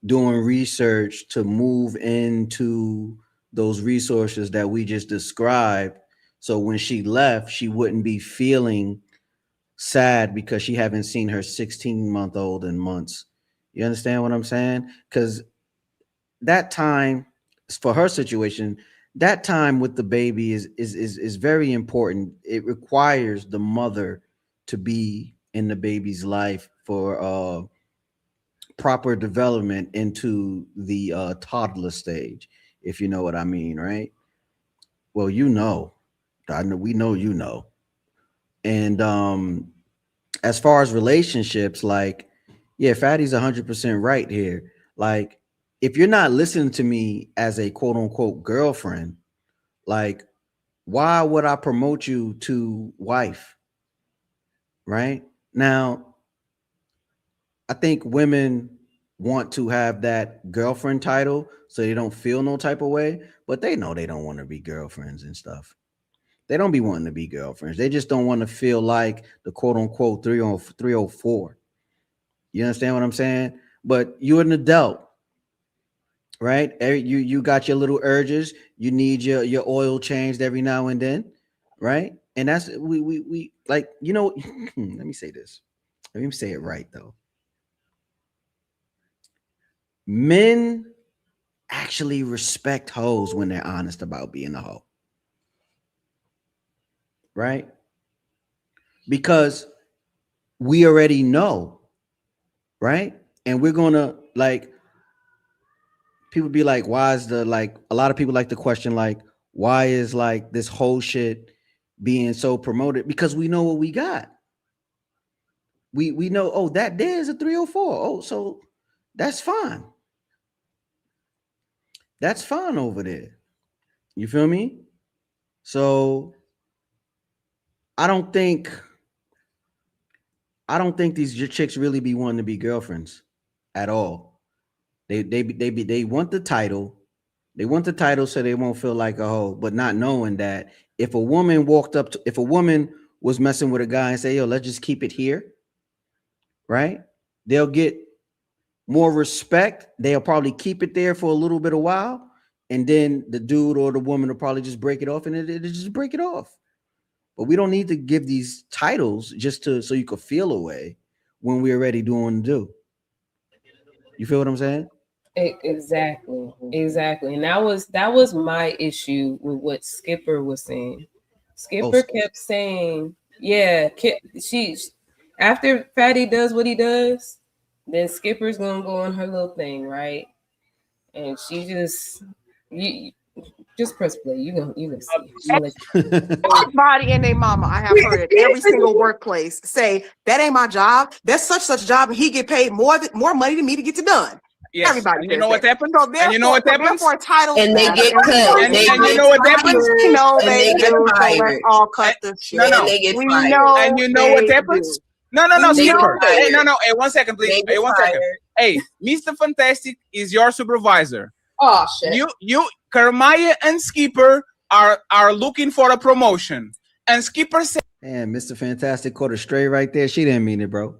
doing research to move into those resources that we just described, so when she left, she wouldn't be feeling sad because she haven't seen her 16-month-old in months. You understand what I'm saying? Because that time, for her situation, that time with the baby is very important. It requires the mother to be in the baby's life for proper development into the toddler stage, if you know what I mean, right? Well, you know, I know, we know, you know. And as far as relationships, like, yeah, Fatty's 100% right here. Like, if you're not listening to me as a quote unquote girlfriend, like, why would I promote you to wife? Right now, I think women want to have that girlfriend title so they don't feel no type of way, but they know they don't want to be girlfriends and stuff. They don't be wanting to be girlfriends. They just don't want to feel like the quote unquote 304. You understand what I'm saying? But you're an adult, right? You got your little urges. You need your oil changed every now and then, right? And that's we like, you know, let me say this. Let me say it right though. Men actually respect hoes when they're honest about being a hoe. Right? Because we already know, right? And we're gonna, like, people be like, why is the, like, a lot of people like to question, like, why is like this whole shit being so promoted? Because we know what we got. We know, oh, that there is a 304. Oh, so that's fine. That's fine over there. You feel me? So I don't think these chicks really be wanting to be girlfriends at all. They want the title, They want the title so they won't feel like a hoe, but not knowing that if a woman if a woman was messing with a guy and say, yo, let's just keep it here, right? They'll get more respect. They'll probably keep it there for a little bit of while. And then the dude or the woman will probably just break it off and it'll just break it off. But we don't need to give these titles just so you could feel a way when we're already doing do. You feel what I'm saying? Exactly. And that was my issue with what Skipper was saying. Skipper kept saying, yeah, after Fatty does what he does, then Skipper's gonna go on her little thing, right? And she just press play. You gonna see. Everybody and their mama, I have heard it. Every single workplace say that ain't my job. That's such job, and he get paid more money than me to get it done. Yes. Everybody. And you know what happens? So and you know what happens? Therefore, titles and they get cut. And you know what happens? You know they get do. So fired. let's all cut the shit. No. And they get We fired. know. And you know what happens? No, Skipper. Hey, no. Hey, 1 second, please. Hey, 1 second. Hey, Mr. Fantastic is your supervisor. Oh shit. You, Kermaya and Skipper are looking for a promotion, and Skipper says, "Man, Mr. Fantastic caught her straight right there. She didn't mean it, bro."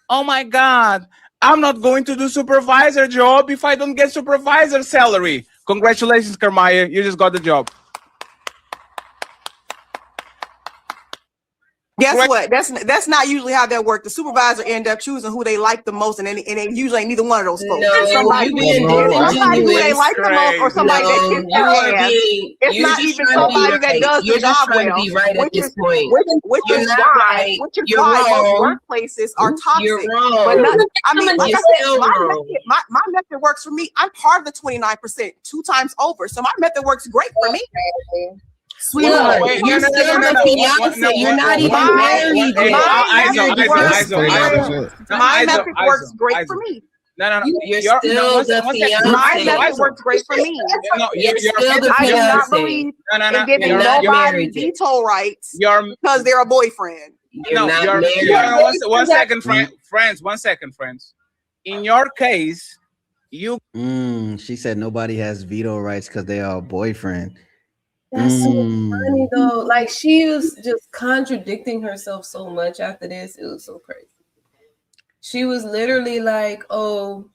"Oh my God, I'm not going to do supervisor job if I don't get supervisor salary." Congratulations, Kermaya. You just got the job. Guess what? That's not usually how that works. The supervisor end up choosing who they like the most, and they usually ain't neither one of those folks. No, somebody who they like the most, or somebody that gets their ass. It's not even somebody that does the job well. Which is why most workplaces are toxic. You're wrong. But not, I mean, like I said, wrong. my method works for me. I'm part of the 29%, 2 times over, so my method works great for me. Sweetheart, you're still the fiance. You're not even married yet. My method works great for me. No. You're still the fiance. My method works great for me. You're still the I do not fiance. believe in giving nobody veto rights because they're a boyfriend. You're not married. 1 second, friends. 1 second, friends. In your case, she said nobody has veto rights because they are a boyfriend. That's so funny though. Like she was just contradicting herself so much after this. It was so crazy. She was literally like, "Oh,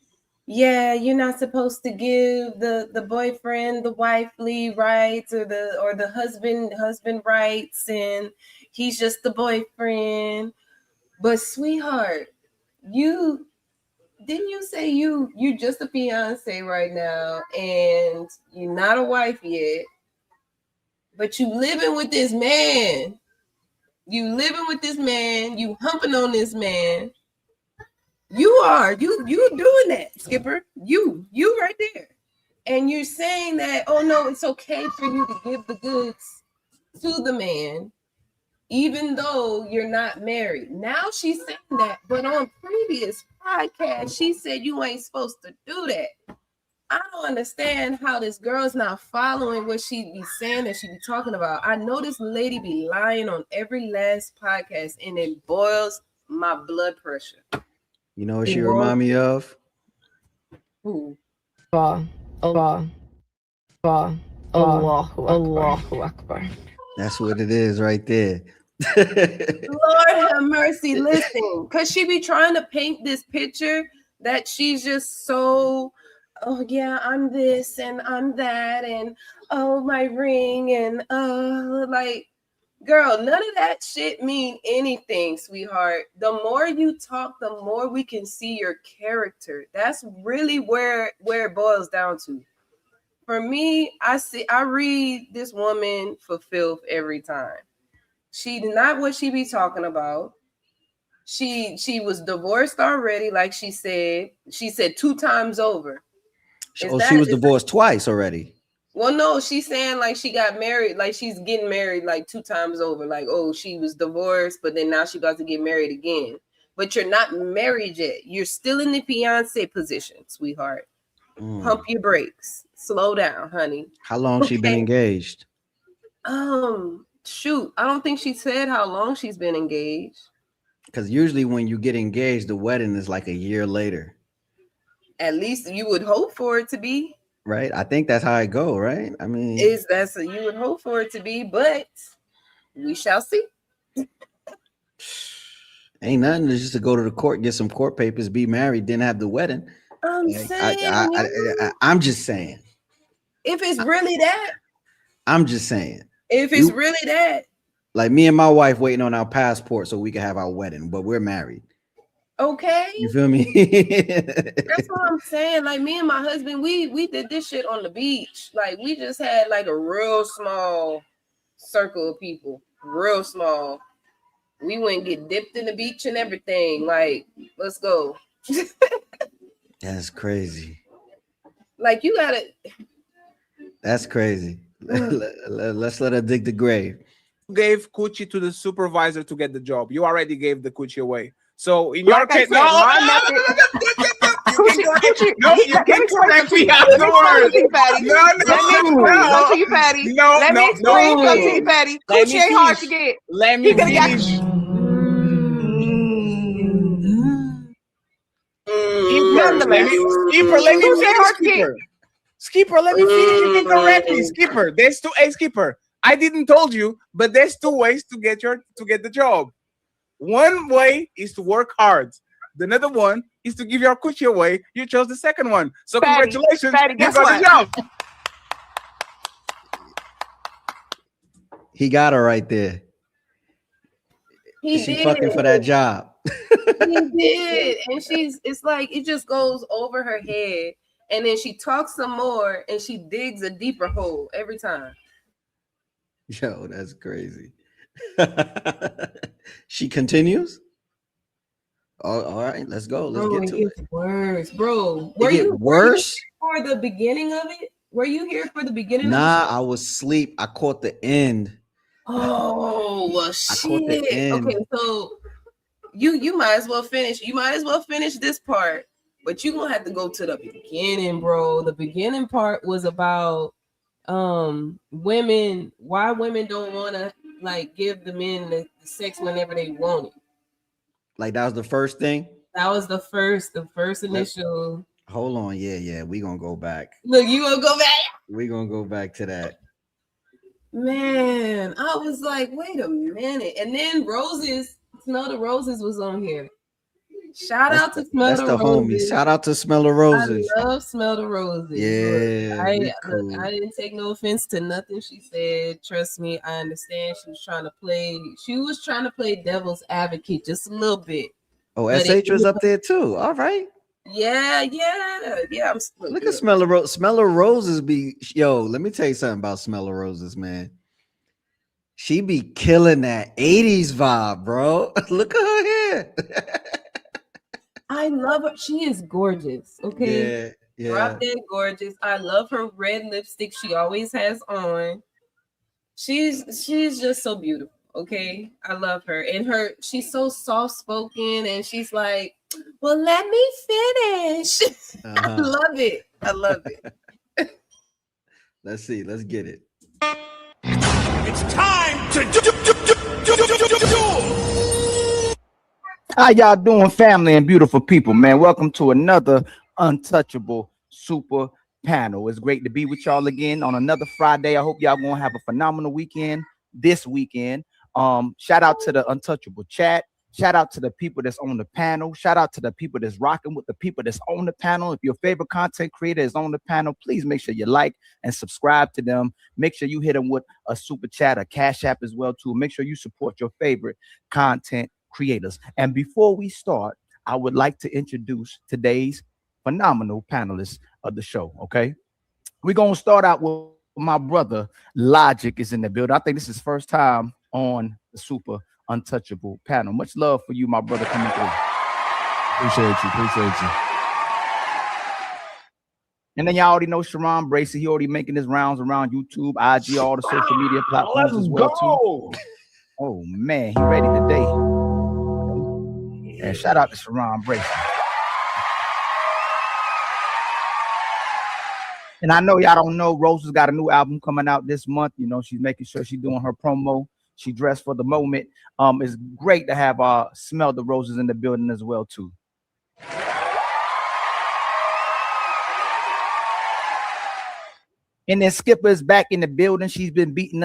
yeah, you're not supposed to give the boyfriend the wifely rights or the husband rights, and he's just the boyfriend." But sweetheart, didn't you say you're just a fiance right now and you're not a wife yet? But you living with this man. You humping on this man. You doing that, Skipper. You right there. And you're saying that, oh no, it's okay for you to give the goods to the man, even though you're not married. Now she's saying that, but on previous podcasts, she said you ain't supposed to do that. I don't understand how this girl's not following what she be saying that she be talking about. I know this lady be lying on every last podcast, and it boils my blood pressure. You know what she remind me of? Who? Allahu Akbar. That's what it is right there. Lord have mercy. Listen, because she be trying to paint this picture that she's just so, oh yeah, I'm this and I'm that, and oh my ring, and like, girl, none of that shit mean anything, sweetheart. The more you talk, the more we can see your character. That's really where it boils down to. For me, I read this woman for filth every time. She's not what she be talking about. She was divorced already, like she said. She said 2 times over. She was divorced twice already. Well, no, she's saying like she got married, like she's getting married like 2 times over. Like, oh, she was divorced, but then now she about to get married again. But you're not married yet. You're still in the fiance position, sweetheart. Pump your brakes. Slow down, honey. How long she been engaged? Shoot, I don't think she said how long she's been engaged. Because usually when you get engaged, the wedding is like a year later. At least you would hope for it to be. right? I think that's how it go, right? I mean, You would hope for it to be, but we shall see. ain't nothing to just to go to the court, get some court papers, be married, then have the wedding. I'm I'm just saying. If it's really that. I'm just saying. If it's really that. Like me and my wife waiting on our passport so we can have our wedding, but we're married. Okay. You feel me? That's what I'm saying. Like me and my husband, we did this shit on the beach. Like we just had like a real small circle of people. Real small. We went and get dipped in the beach and everything. Like, let's go. That's crazy. Like you gotta. That's crazy. Let's let her dig the grave. Gave coochie to the supervisor to get the job. You already gave the coochie away. So in your case, you can't correct me afterwards. No. Let me explain something to you, Patty. Coochie ain't hard to get. Let me finish. Skipper, let me finish. You can correct me. Skipper, there's two. Hey, Skipper, I didn't told you, but there's two ways to get the job. One way is to work hard. The other one is to give your coochie away. You chose the second one. So congratulations, Patty, you got the job. He got her right there. She fucking for that job. He did. And it's like it just goes over her head. And then she talks some more and she digs a deeper hole every time. Yo, that's crazy. She continues. Oh, all right, let's go. Let's get to it. Worse, bro. Were you worse for the beginning of it? Were you here for the beginning? Nah, I was asleep. I caught the end. Oh well, shit. I caught the end. Okay, so you might as well finish. You might as well finish this part, but you're gonna have to go to the beginning, bro. The beginning part was about women, why women don't want to like give the men the sex whenever they want it. Like that was the first thing. That was the first initial. Hold on, yeah. We gonna go back. Look, you gonna go back? We gonna go back to that. Man, I was like, wait a minute. And then Smell the Roses was on here. Shout out to Smell the Roses. Homie. Shout out to Smell the Roses. I love Smell the Roses. Yeah. I didn't take no offense to nothing she said. Trust me, I understand she was trying to play devil's advocate just a little bit. Oh, SH was up there too. All right. Yeah. Look at Smell the Roses. Smell the Roses let me tell you something about Smell the Roses, man. She be killing that 80s vibe, bro. Look at her hair. I love her. She is gorgeous. Okay. Yeah. Drop dead gorgeous. I love her red lipstick she always has on. She's just so beautiful. Okay. I love her. And she's so soft spoken and she's like, well, let me finish. I love it. Let's see. Let's get it. It's time to do. How y'all doing, family and beautiful people, man? Welcome to another Untouchable Super Panel. It's great to be with y'all again on another Friday. I hope y'all gonna have a phenomenal weekend this weekend. Shout out to the Untouchable chat. Shout out to the people that's on the panel. Shout out to the people that's rocking with the people that's on the panel. If your favorite content creator is on the panel, please make sure you like and subscribe to them. Make sure you hit them with a super chat, a cash app as well too. Make sure you support your favorite content creators. And before we start, I would like to introduce today's phenomenal panelists of the show. Okay, we're gonna start out with my brother Logic is in the building. I think this is his first time on the Super Untouchable panel. Much love for you, my brother, coming through. Appreciate you. And then y'all already know Sharon Bracy. He already making his rounds around YouTube, IG, all the social media platforms as well too. Oh man, he ready today. And shout out to Sharon Bracy. And I know y'all don't know, Rose has got a new album coming out this month. You know, she's making sure she's doing her promo. She dressed for the moment. It's great to have Smell the Roses in the building as well too. And then Skipper is back in the building. She's been beating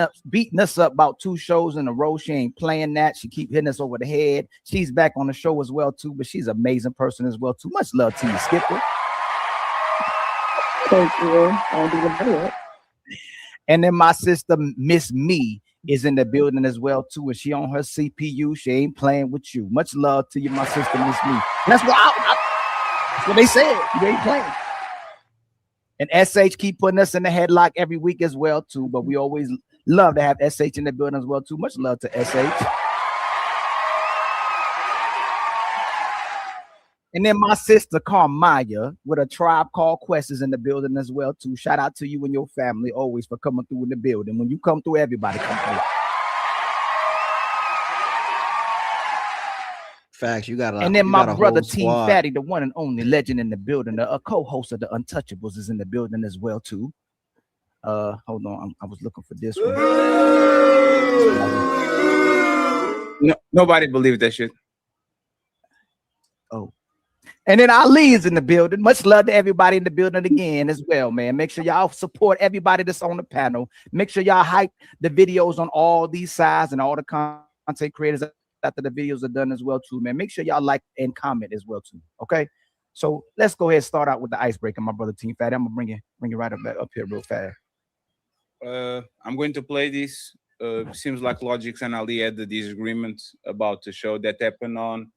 us up about 2 shows in a row. She ain't playing that. She keep hitting us over the head. She's back on the show as well too, but she's an amazing person as well too. Much love to you, Skipper. Thank you. I'll do the video. And then my sister, Miss Me, is in the building as well too, and she on her CPU. She ain't playing with you. Much love to you, my sister, Miss Me. And that's what that's what they said. You ain't playing. And SH keep putting us in the headlock every week as well too, but we always love to have SH in the building as well too. Much love to SH. And then my sister Carmaya with a Tribe Called Quest is in the building as well too. Shout out to you and your family always for coming through in the building. When you come through, everybody come through. Facts, you got a. And then my brother Team squad. Fatty, the one and only legend in the building, a co-host of the Untouchables, is in the building as well too. Hold on, I was looking for this one. No, nobody believed that shit. Oh. And then Ali is in the building. Much love to everybody in the building again as well, man. Make sure y'all support everybody that's on the panel. Make sure y'all hype the videos on all these sides and all the content creators after the videos are done as well too, man. Make sure y'all like and comment as well too. Okay, so let's go ahead and start out with the icebreaker, my brother Team Fatty. I'm gonna bring it right up here real fast. I'm going to play this. Seems like Logix and Ali had the disagreement about the show that happened on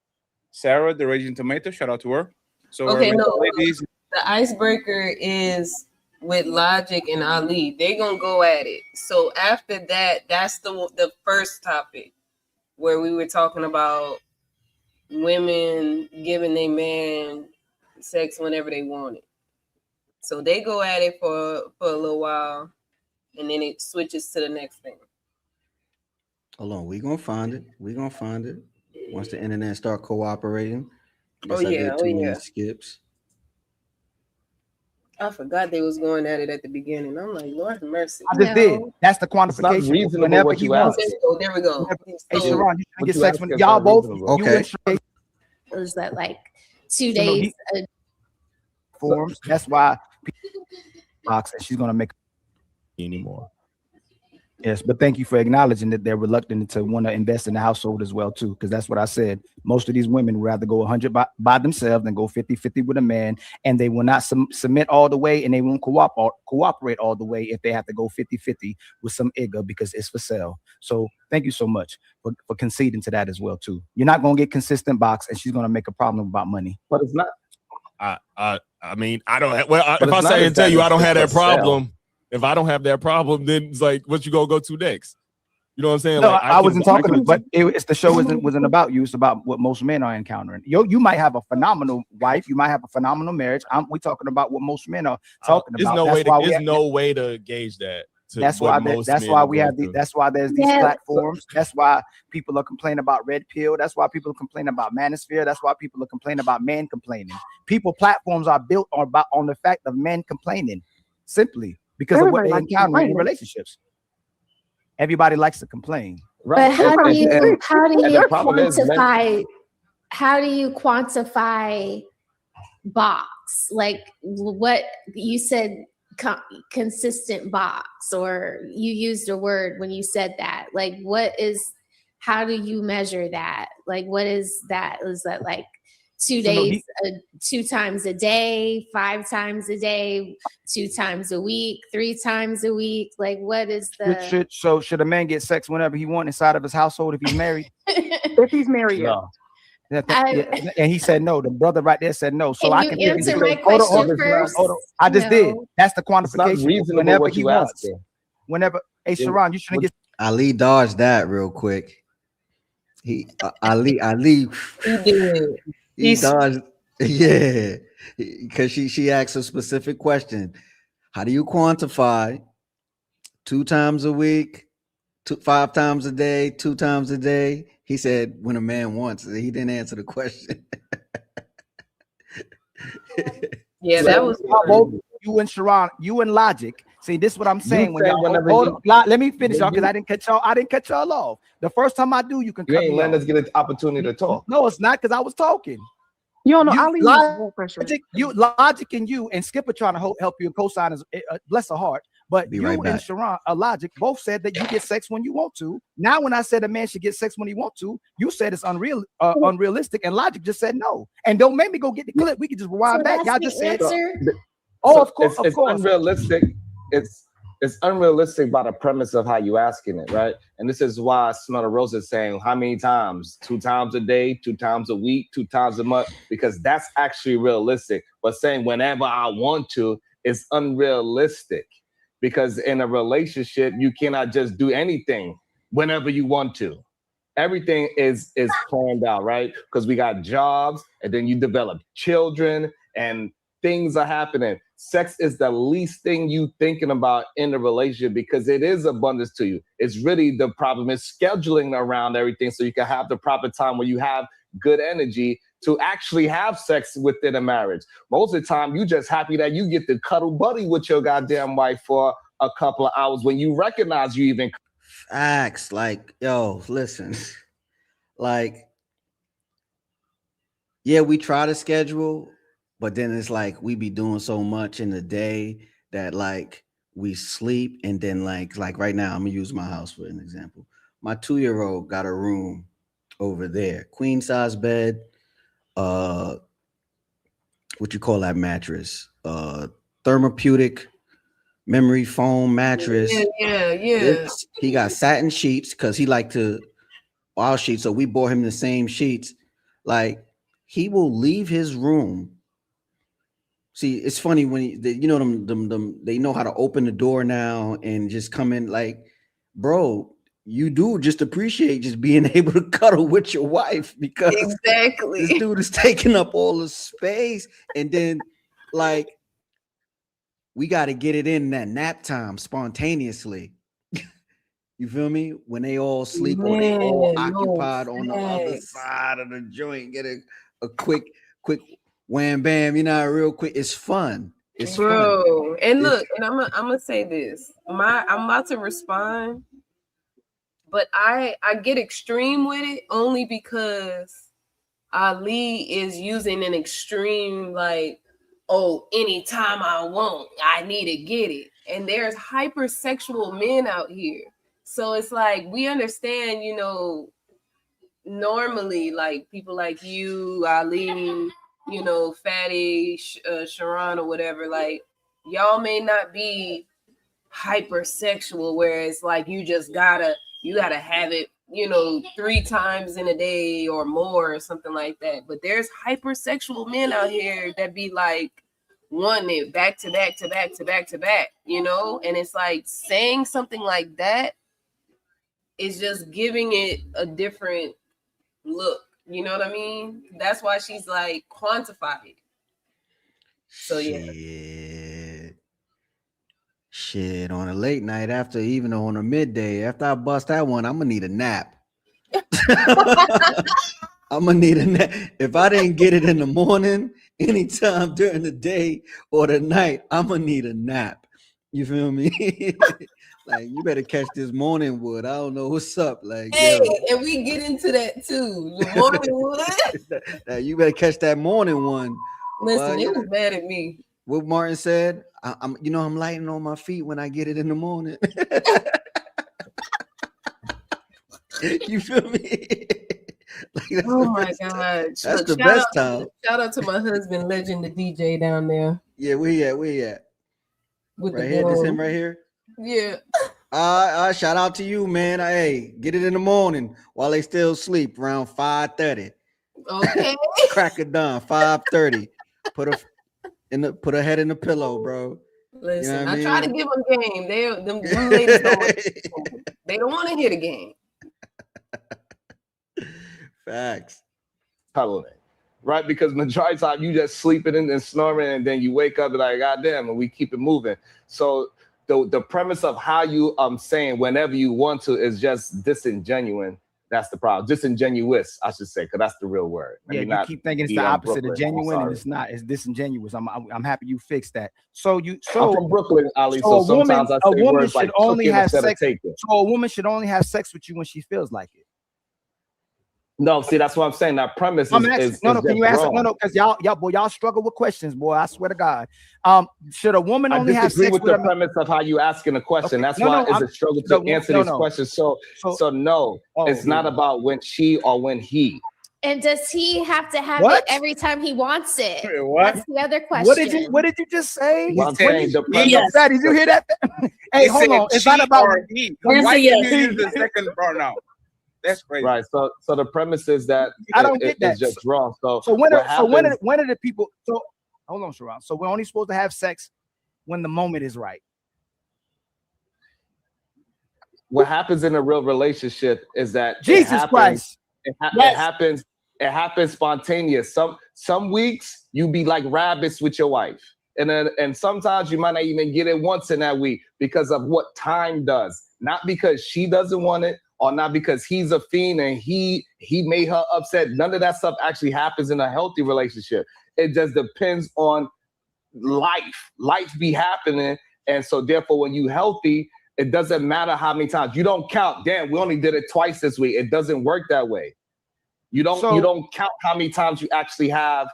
Sarah, the Raging Tomato. Shout out to her. So Okay, we're no, gonna play this. the icebreaker is with Logic and Ali. They're gonna go at it. So after that, that's the first topic where we were talking about women giving their man sex whenever they want it. So they go at it for a little while, and then it switches to the next thing. Hold on, we gonna find it. We gonna find it once the internet start cooperating. Oh, Guess I yeah, did oh, too yeah. many skips. I forgot they was going at it at the beginning. I'm like, Lord have mercy. I just did. That's the quantification. reasonable Whenever what he you wants. ask. There we go. Hey, So, Sharon, you What should get you sex ask when is y'all not both. reasonable. You Okay. and Shay Was that like 2 You know, days? forms. That's why box and she's gonna make Anymore. yes, but thank you for acknowledging that they're reluctant to want to invest in the household as well too, because that's what I said. Most of these women would rather go 100 by themselves than go 50-50 with a man, and they will not submit all the way, and they won't cooperate all the way if they have to go 50-50 with some IGA because it's for sale. So thank you so much for conceding to that as well too. You're not gonna get consistent box, and she's gonna make a problem about money. But it's not. I mean, I don't. Well, But if I it's say not and tell you I don't have that established for sale. problem, if I don't have that problem, then it's like, what you gonna go to next? You know what I'm saying? No, Like, I wasn't talking, but it's the show wasn't about you. It's about what most men are encountering. You might have a phenomenal wife, you might have a phenomenal marriage. We're talking about what most men are talking There's about. no That's way. why we There's have- no way to gauge that. to That's what why most that's men why are we going have through. that's why there's these Yeah. platforms. That's why people are complaining about red pill. That's why people complain about manosphere. That's why people are complaining about men complaining. Platforms are built on the fact of men complaining, simply because of what Everybody they likes to encounter in complain. relationships. Everybody likes to complain. But how do you And the problem is, men- quantify box? Like what you said, consistent box, or you used a word when you said that. Like how do you measure that? Like what is that? Is that like 2 days, 2 times a day, 5 times a day, 2 times a week, 3 times a week? Like what is the Should a man get sex whenever he wants inside of his household if he's married? If he's married, yeah. No. And he said no. The brother right there said no. So Can I you can answer my hold on, question first? I just did. No. That's the It's not quantification. reasonable Whenever what he you wants. asking. Whenever, hey Sharon, you shouldn't get. Ali dodged that real quick. Ali he dodged, yeah, because she asked a specific question. How do you quantify 2 times a week, 5 times a day, 2 times a day? He said when a man wants. He didn't answer the question. Yeah, that was both you and Sharon, you and Logic. See, this is what I'm saying. When said y'all whenever hold you- on, let me finish, y'all, when because you- I didn't catch y'all off. The first time I do, you can You cut ain't me letting off. us get an opportunity to talk. No, it's not, because I was talking. You don't know. You- Ali Logic- blood pressure. Logic and you and Skipper trying to help you and co-sign is bless her heart. But Be you right and back. Sharon, Logic, both said that you get sex when you want to. Now, when I said a man should get sex when he want to, you said it's unrealistic, and Logic just said no. And don't make me go get the clip. We can just rewind back. Y'all just said, of course, it's unrealistic. It's unrealistic by the premise of how you asking it, right? And this is why Smell the Rose is saying how many times? 2 times a day, 2 times a week, 2 times a month, because that's actually realistic. But saying whenever I want to is unrealistic, because in a relationship, you cannot just do anything whenever you want to. Everything is planned out, right? Because we got jobs, and then you develop children, and things are happening. Sex is the least thing you thinking about in the relationship because it is abundance to you. It's really the problem is scheduling around everything so you can have the proper time where you have good energy to actually have sex within a marriage. Most of the time, you just happy that you get to cuddle buddy with your goddamn wife for a couple of hours when you recognize you even. Facts. Like, yo, listen. Like, yeah, we try to schedule, but then it's like we be doing so much in the day that like we sleep, and then like right now, I'm gonna use my house for an example. My 2-year-old got a room over there, queen size bed, what you call that mattress? Therapeutic memory foam mattress. Yeah. He got satin sheets because he like to our sheets, so we bought him the same sheets. Like, he will leave his room. See, it's funny when them they know how to open the door now and just come in. Like, bro, you do just appreciate just being able to cuddle with your wife because exactly this dude is taking up all the space. And then like we got to get it in that nap time spontaneously. You feel me? When they all sleep or they all occupied on the other side of the joint, get a quick wham bam, real quick. It's fun. It's bro. Fun. And look, and I'm gonna say this. I'm about to respond, but I get extreme with it only because Ali is using an extreme like, oh, anytime I want, I need to get it. And there's hypersexual men out here. So it's like we understand, normally like people like you, Ali, Fatty, Sharon or whatever, like y'all may not be hypersexual where it's like you gotta have it 3 times in a day or more or something like that. But there's hypersexual men out here that be like wanting it back to back to back to back to back, and it's like saying something like that is just giving it a different look. You know what I mean? That's why she's like quantified. So yeah. Shit, on a late night after, even on a midday, after I bust that one, I'm gonna need a nap. I'm gonna need a nap. If I didn't get it in the morning, anytime during the day or the night, I'm gonna need a nap. You feel me? Like, you better catch this morning wood. I don't know what's up. Like, hey, and we get into that too. The morning wood. You better catch that morning one. Listen, it was mad at me. What Martin said, I'm lighting on my feet when I get it in the morning. You feel me? Like, oh my God. That's look, the best time. Shout out to my husband, Legend, the DJ down there. Yeah, where he at? With right here, this him right here? Yeah. Shout out to you, man. Hey, get it in the morning while they still sleep around 5:30. Okay. Crack of dawn, 5:30. Put a head in the pillow, bro. Listen, I try to give them game. Them ladies they don't want to hear the game. Facts. Cuddling, right? Because majority of the time you just sleeping and snoring, and then you wake up and like, goddamn, and we keep it moving. So the premise of how you saying whenever you want to is just disingenuous. That's the problem. Disingenuous, I should say, because that's the real word. Yeah, you keep thinking it's the opposite of genuine, and it's not. It's disingenuous. I'm happy you fixed that. I'm from Brooklyn, Ali. So sometimes I say words like only have sex. So a woman should only have sex with you when she feels like it. No, see, that's what I'm saying. That premise I'm is, asking, is no, is can you just answer? wrong. No, because y'all struggle with questions, boy. I swear to God. Should a woman I only have disagree sex with with the a man? premise of how you asking the question. Okay. That's No, why no, it's I'm a struggle the to answer no, these no. questions. So no, Oh, it's not yeah. about when she or when he. And does he have to have What? it every time he wants it? What? That's the other question. What did you just say? What I'm said saying, the Hey, premise. Fatty, did you hear that? Hey, He hold said on. It's she not about or he. Answer Why yes. did you use the second pronoun? That's crazy. Right. So the premise is that I don't get that. it's just wrong. So when what happens? when are the people? So hold on, Sharon. So we're only supposed to have sex when the moment is right. What happens in a real relationship is that Jesus Christ. It happens. It happens spontaneous. Some weeks you be like rabbits with your wife, and sometimes you might not even get it once in that week because of what time does. Not because she doesn't want it, or not because he's a fiend and he made her upset. None of that stuff actually happens in a healthy relationship. It just depends on life. Life be happening, and so therefore, when you healthy, it doesn't matter how many times. You don't count. Damn, we only did it twice this week. It doesn't work that way. You don't count how many times you actually have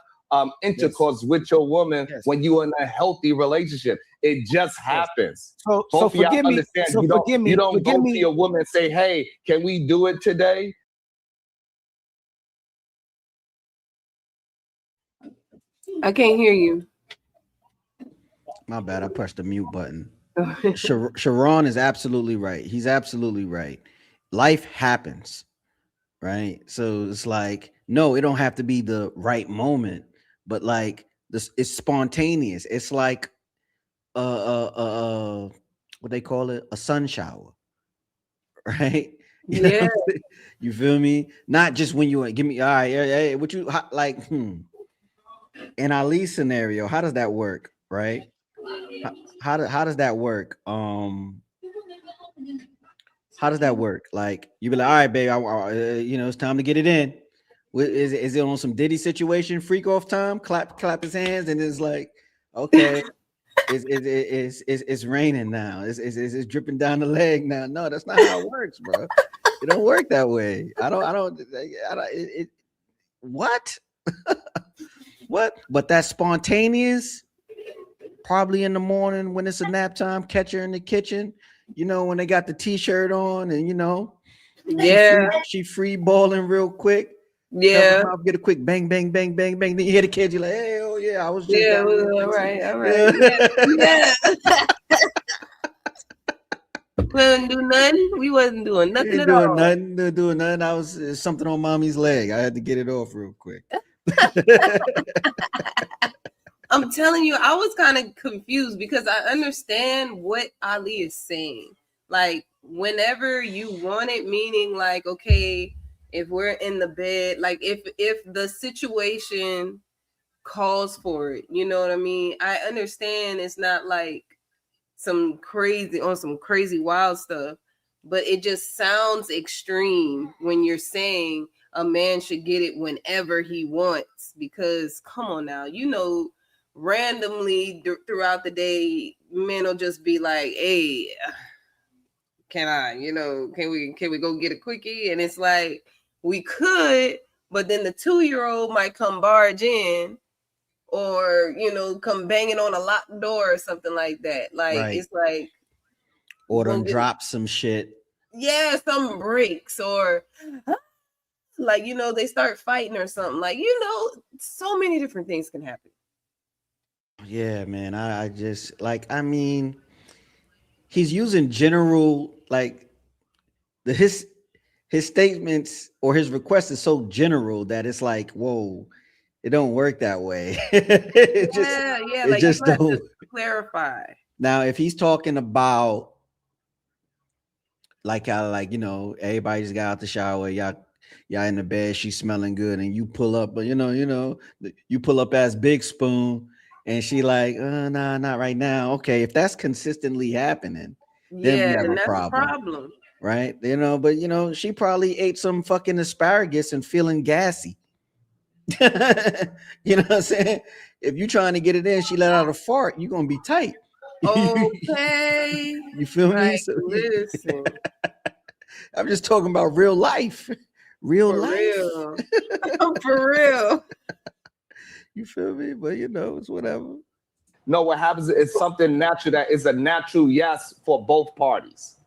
intercourse with your woman when you're in a healthy relationship. It just happens. So Both of y'all forgive me. understand. So You don't, forgive me. you don't Forgive go me. to your woman and say, "Hey, can we do it today?" I can't hear you. My bad. I pressed the mute button. Sharon is absolutely right. He's absolutely right. Life happens, right? So it's like, no, it don't have to be the right moment, but like this, it's spontaneous. It's like what they call it, a sun shower, right? You know Yeah. what I'm saying? You feel me? Not just when you give me all right, hey, what you like? In Ali's scenario, how does that work, right? How does that work? How does that work? Like you be like, all right, babe, it's time to get it in. Is it on some Diddy situation, freak off time? Clap his hands, and it's like, okay, it's raining now. It's dripping down the leg now. No, that's not how it works, bro. It don't work that way. What? What? But that's spontaneous. Probably in the morning when it's a nap time, catch her in the kitchen, when they got the t-shirt on and she free balling real quick. Yeah. Get a quick bang, bang, bang, bang, bang. Then you hear the kids, you're like, hey, oh yeah, I was just down there. All right. Yeah. We didn't do nothing. We wasn't doing nothing at all. Doing nothing. I was something on mommy's leg. I had to get it off real quick. I'm telling you, I was kind of confused because I understand what Ali is saying. Like, whenever you want it, meaning like, okay, if we're in the bed, like if the situation calls for it, you know what I mean? I understand it's not like some crazy wild stuff, but it just sounds extreme when you're saying a man should get it whenever he wants, because come on now, randomly throughout the day, men will just be like, hey, can we go get a quickie? And it's like, we could, but then the 2-year-old might come barge in or, come banging on a locked door or something like that. Like, right. It's like, or done drop some shit. Yeah, some breaks or like, they start fighting or something. Like, so many different things can happen. Yeah, man. I just he's using general, like his statements or his request is so general that it's like, whoa, it don't work that way. It just don't clarify. Now, if he's talking about everybody just got out the shower, y'all in the bed, she's smelling good, and you pull up, but you pull up as Big Spoon, and she like, nah, not right now. Okay, if that's consistently happening, then we have a problem. Right? But she probably ate some fucking asparagus and feeling gassy. You know what I'm saying? If you're trying to get it in, she let out a fart, you're gonna be tight. Okay. You feel me? So, listen. I'm just talking about real life. real For life. real. For real. You feel me? But you know, it's whatever. No, what happens is something natural that is a natural yes for both parties.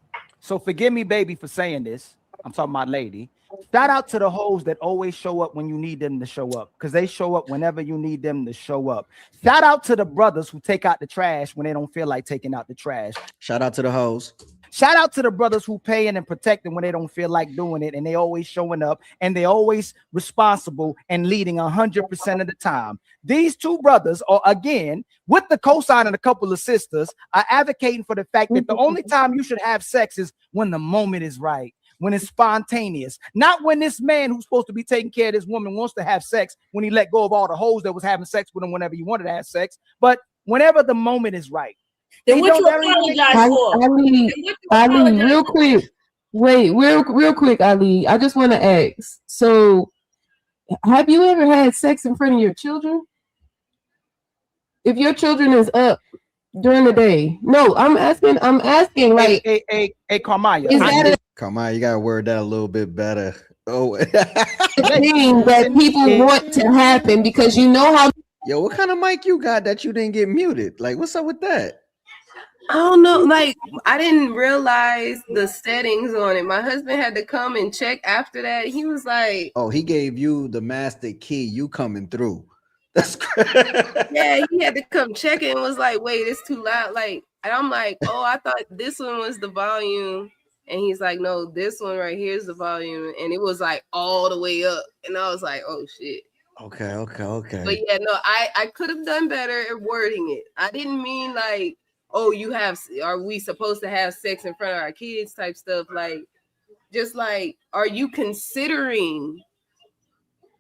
So forgive me, baby, for saying this. I'm talking about lady. Shout out to the hoes that always show up when you need them to show up, because they show up whenever you need them to show up. Shout out to the brothers who take out the trash when they don't feel like taking out the trash. Shout out to the hoes. Shout out to the brothers who paying and protecting when they don't feel like doing it, and they always showing up, and they always responsible and leading 100% of the time. These two brothers are, again, with the cosign and a couple of sisters, are advocating for the fact that the only time you should have sex is when the moment is right, when it's spontaneous, not when this man who's supposed to be taking care of this woman wants to have sex when he let go of all the hoes that was having sex with him whenever he wanted to have sex, but whenever the moment is right. Then what you apologize for? Ali, real quick. Wait, real quick, Ali. I just want to ask. So, have you ever had sex in front of your children? If your children is up during the day. No, I'm asking like hey Carmaya. Is that Carmaya, you gotta word that a little bit better. Oh, a thing that people want to happen because you know how yo, what kind of mic you got that you didn't get muted? Like, what's up with that? I don't know. Like, I didn't realize the settings on it. My husband had to come and check after that. He was like, Oh, he gave you the master key. You coming through. That's yeah, he had to come check it and was like, wait, it's too loud. Like, and I'm like, oh, I thought this one was the volume. And he's like, no, this one right here is the volume. And it was like all the way up. And I was like, oh shit. Okay. But yeah, no, I could have done better at wording it. I didn't mean like, oh, are we supposed to have sex in front of our kids type stuff? Like, just like, are you considering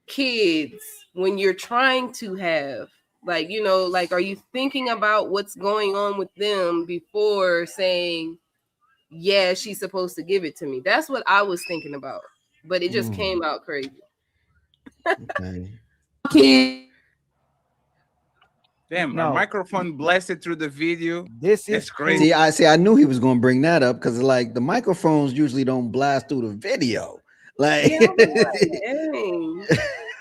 kids when you're trying to have, like, you know, like, are you thinking about what's going on with them before saying, yeah, she's supposed to give it to me? That's what I was thinking about, but it just came out crazy. Okay. Damn, our microphone blasted through the video. This is crazy. See, I knew he was gonna bring that up because like the microphones usually don't blast through the video. Like, yeah, dang.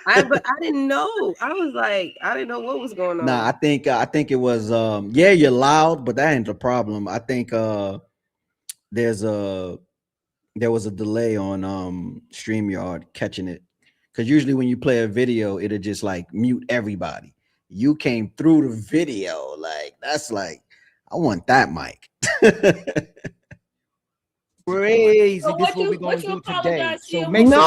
But I didn't know. I was like, I didn't know what was going on. Nah, I think it was yeah, you're loud, but that ain't the problem. I think there was a delay on StreamYard catching it. Because usually when you play a video, it'll just like mute everybody. You came through the video. Like, that's like, I want that mic. Crazy. So This is what we're gonna do today. So make I'm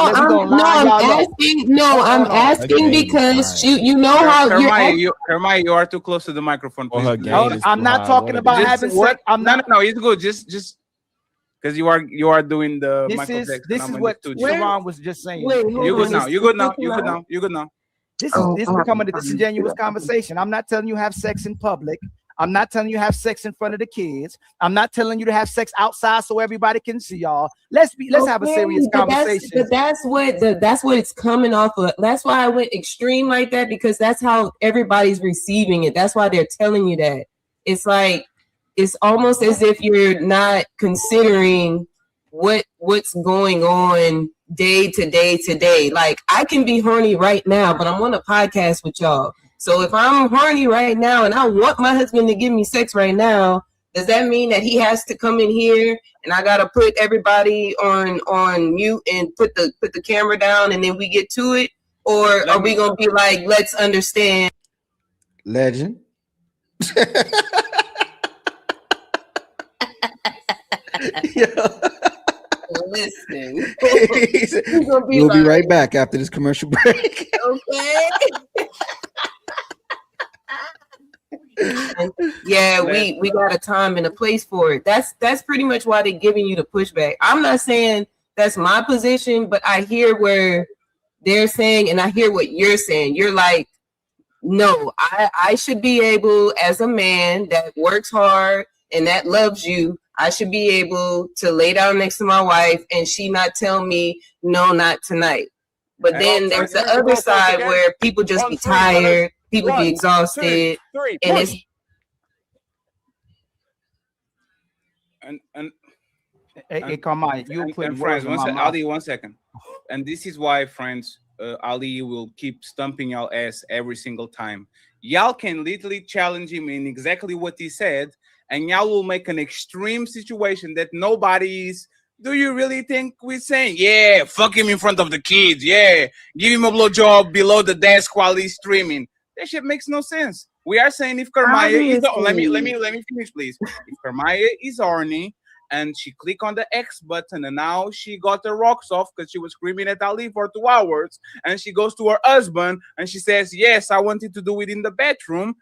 asking because you know how Hermione, you are too close to the microphone. I'm not talking about having sex. No, it's good. Just because you are doing the this is what Sharon was just saying. You good now. You good now. This is becoming a disingenuous conversation. I'm not telling you have sex in public. I'm not telling you have sex in front of the kids. I'm not telling you to have sex outside so everybody can see y'all. Let's have a serious conversation. That's what it's coming off of. That's why I went extreme like that, because that's how everybody's receiving it. That's why they're telling you that. It's like, it's almost as if you're not considering what's going on day to day. Like, I can be horny right now, but I'm on a podcast with y'all. So if I'm horny right now and I want my husband to give me sex right now, does that mean that he has to come in here and I gotta put everybody on mute and put the camera down and then we get to it? Or are we gonna be like, let's understand? Legend. Listen, we'll be right back after this commercial break. Okay. Yeah, we got a time and a place for it. That's pretty much why they're giving you the pushback. I'm not saying that's my position, but I hear where they're saying, and I hear what you're saying. You're like, no, I should be able, as a man that works hard and that loves you, I should be able to lay down next to my wife and she not tell me, no, not tonight. But then there's the other side where people just be tired, people be exhausted, and it's hey, come on, you put friends. 1 second. and this is why, friends, Ali will keep stumping y'all ass every single time. Y'all can literally challenge him in exactly what he said, and y'all will make an extreme situation that nobody is. Do you really think we're saying, yeah, fuck him in front of the kids, yeah, give him a blowjob below the desk while he's streaming? That shit makes no sense. We are saying if Kermaya is let me finish, please. If Kermaya is horny and she click on the X button and now she got her rocks off because she was screaming at Ali for 2 hours, and she goes to her husband and she says, yes, I wanted to do it in the bedroom.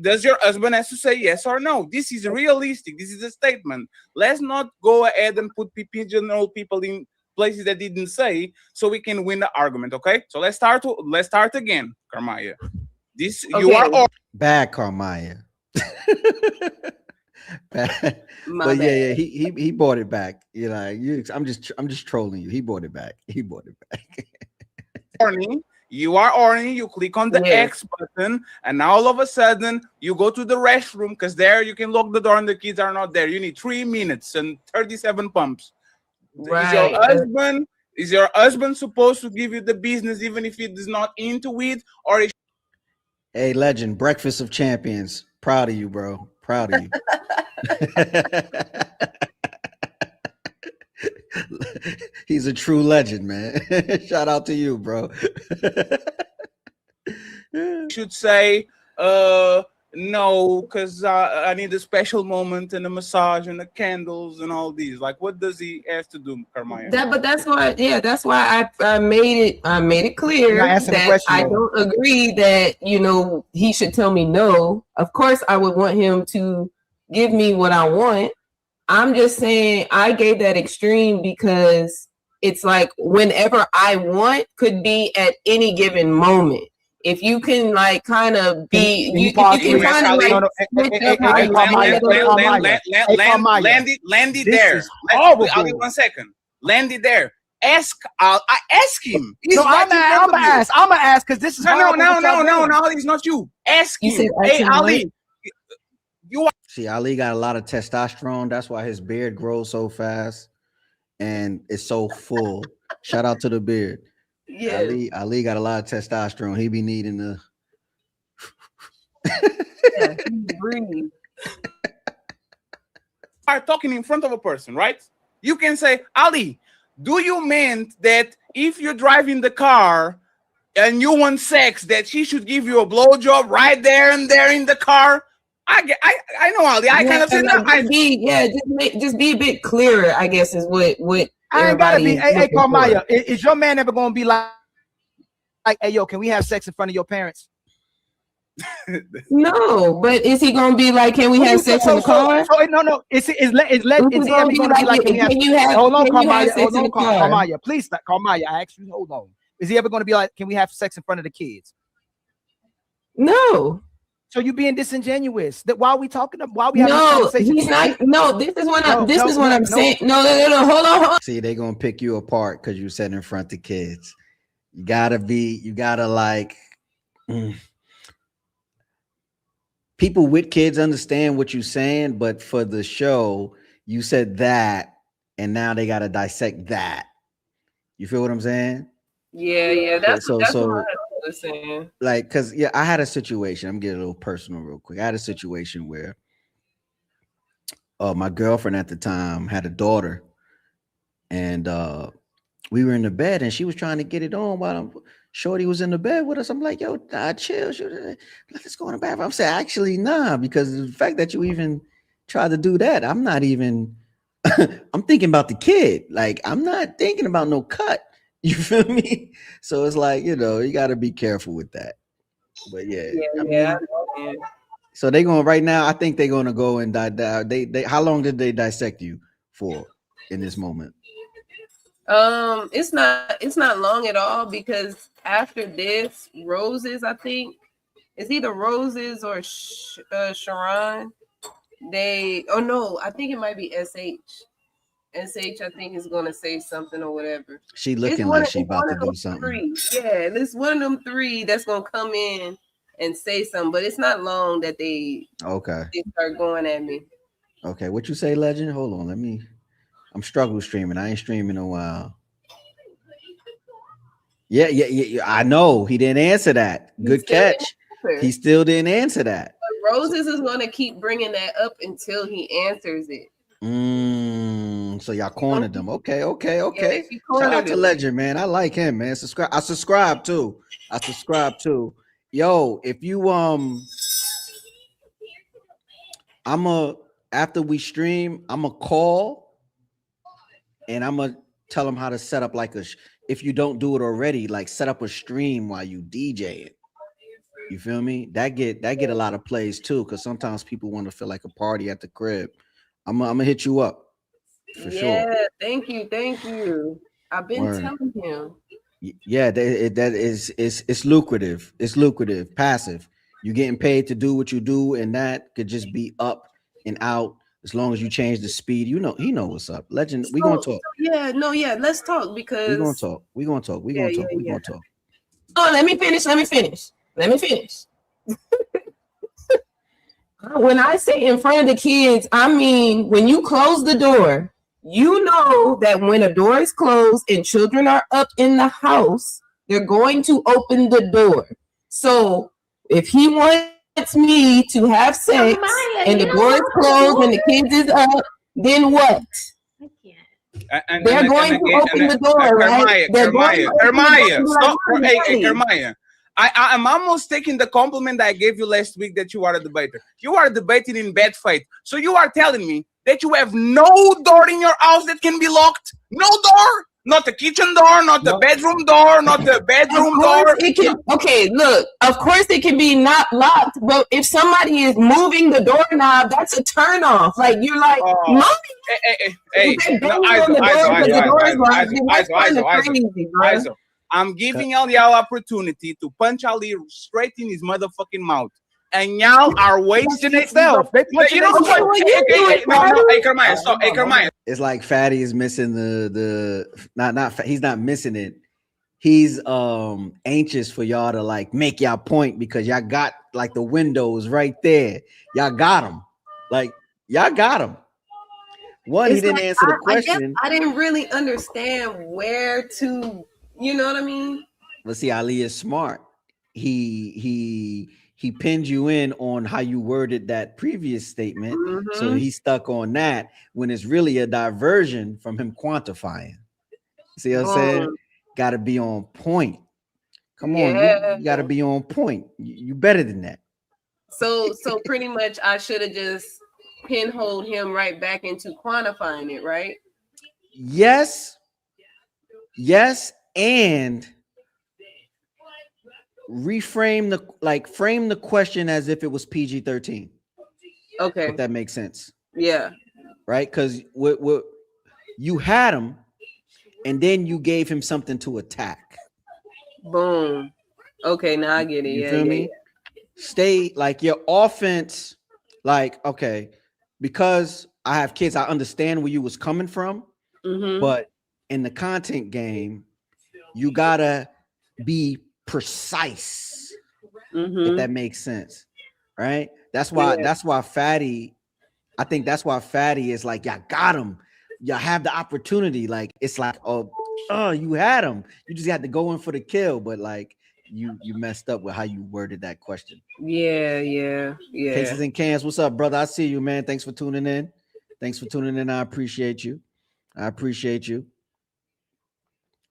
Does your husband have to say yes or no? This is realistic. This is a statement. Let's not go ahead and put pigeonhole people in places that didn't say, so we can win the argument. Okay, so let's start again, Kermaya. This okay. You are bad, Kermaya. Bad. But yeah, he bought it back. You know, I'm just trolling you. He bought it back. He bought it back. You are horny, you click on the X button, and now all of a sudden you go to the restroom because there you can lock the door and the kids are not there. You need 3 minutes and 37 pumps. Right. Is your husband supposed to give you the business even if he is not into it? Or is Hey, legend, Breakfast of Champions. Proud of you, bro. Proud of you. He's a true legend, man. Shout out to you, bro. Should say no, because I need a special moment and a massage and the candles and all these. Like, what does he have to do, Kermaya? But that's why I made it clear that I don't agree that, you know, he should tell me no. Of course, I would want him to give me what I want. I'm just saying I gave that extreme because it's like whenever I want could be at any given moment. If you can like kind of be, you can kind of like land it there. Ali, 1 second. Land it there. I ask him. No, I'm gonna ask because this is no. It's not you. Ask him. Hey, Ali. See, Ali got a lot of testosterone. That's why his beard grows so fast and it's so full. Shout out to the beard. Yeah, Ali got a lot of testosterone. He be needing to breathe. Are talking in front of a person, right? You can say, Ali, do you mean that if you're driving the car and you want sex, that she should give you a blowjob right there and there in the car? I know, Ali. I kind of said that. Just be a bit clearer, I guess, is what I ain't gotta be. Hey, Kermaya, is your man ever gonna be like, hey, yo, can we have sex in front of your parents? No, but is he gonna be like, can we have sex in the car? No. Is he ever gonna be like, hold on, Kermaya, please stop, Kermaya. I actually hold on. Is he ever gonna be like, can we have sex in front of the kids? No. So you being disingenuous. That while we talking about, while we having a conversation, he's not. No, this is what I'm saying. No. Hold on. See, they gonna pick you apart because you said in front of kids. You gotta like. People with kids understand what you're saying, but for the show, you said that, and now they gotta dissect that. You feel what I'm saying? Yeah. That's what I was saying. Like, cause I had a situation. I'm getting a little personal real quick. I had a situation where my girlfriend at the time had a daughter, and we were in the bed, and she was trying to get it on while Shorty was in the bed with us. I'm like, yo, chill. Let's go in the bathroom. I'm saying, actually, nah, because the fact that you even tried to do that, I'm not even. I'm thinking about the kid. Like, I'm not thinking about no cut. You feel me? So it's like, you got to be careful with that. But yeah. So they going right now. I think they're going to go and they how long did they dissect you for in this moment? It's not long at all, because after this, Roses, I think it's either Roses or Sharon. I think it might be SH. SH, I think, is gonna say something or whatever. She looking like she about to do something. Yeah, it's one of them three that's gonna come in and say something, but it's not long that they start going at me. Okay, what you say, Legend? Hold on, I'm struggle streaming. I ain't streaming in a while. Yeah. I know he didn't answer that. Good catch. He still didn't answer that. But Roses is going to keep bringing that up until he answers it. So y'all cornered them. Okay. Yeah, she Shout out cornered to him. Legend, man. I like him, man. I subscribe too. Yo, if you after we stream, I'ma call and I'ma tell them how to set up like if you don't do it already, like set up a stream while you DJ it. You feel me? That get a lot of plays too, because sometimes people want to feel like a party at the crib. I'm gonna hit you up for sure. Yeah, thank you. I've been telling him. Yeah, it's lucrative. It's lucrative, passive. You're getting paid to do what you do, and that could just be up and out as long as you change the speed. You know, he know what's up. Legend, we gonna talk. Let's talk because we gonna talk. We gonna talk. Oh, let me finish. When I say in front of the kids, I mean when you close the door, you know that when a door is closed and children are up in the house, they're going to open the door. So if he wants me to have sex and the door is closed and the kids is up, then what? They're going to open the door, right? Kermaya, stop. Hey, Kermaya. I'm almost taking the compliment that I gave you last week that you are a debater. You are debating in bad faith. So you are telling me that you have no door in your house that can be locked? No door? Not the kitchen door, not the bedroom door, not the bedroom door. Okay, look, of course it can be not locked, but if somebody is moving the doorknob, that's a turn off. Like you're like, I'm giving y'all the opportunity to punch Ali straight in his motherfucking mouth. And y'all are wasting itself. You know what? Hey, Kermaya, stop. Hey, Kermaya. It's like Fatty is missing he's not missing it. He's anxious for y'all to like make y'all point because y'all got like the windows right there. Y'all got them. Like y'all got them. One, he didn't answer the question. I didn't really understand where to, you know what I mean? Let's see, Ali is smart. He pinned you in on how you worded that previous statement. So he's stuck on that when it's really a diversion from him quantifying. See what I'm saying? Got to be on point. Come on, you got to be on point. You better than that. So pretty much I should have just pinholed him right back into quantifying it, right? Yes, and frame the question as if it was PG-13. Okay, if that makes sense. Yeah, right. Because what you had him, and then you gave him something to attack. Boom. Okay, now I get it. You feel me? Stay like your offense. Like okay, because I have kids, I understand where you was coming from, but in the content game, you gotta be precise, if that makes sense, right? That's why Fatty, I think that's why Fatty is like, y'all got him, y'all have the opportunity. Like it's like, oh, you had him, you just had to go in for the kill, but like you messed up with how you worded that question. Yeah. Cases and cans, what's up, brother? I see you, man. Thanks for tuning in. I appreciate you.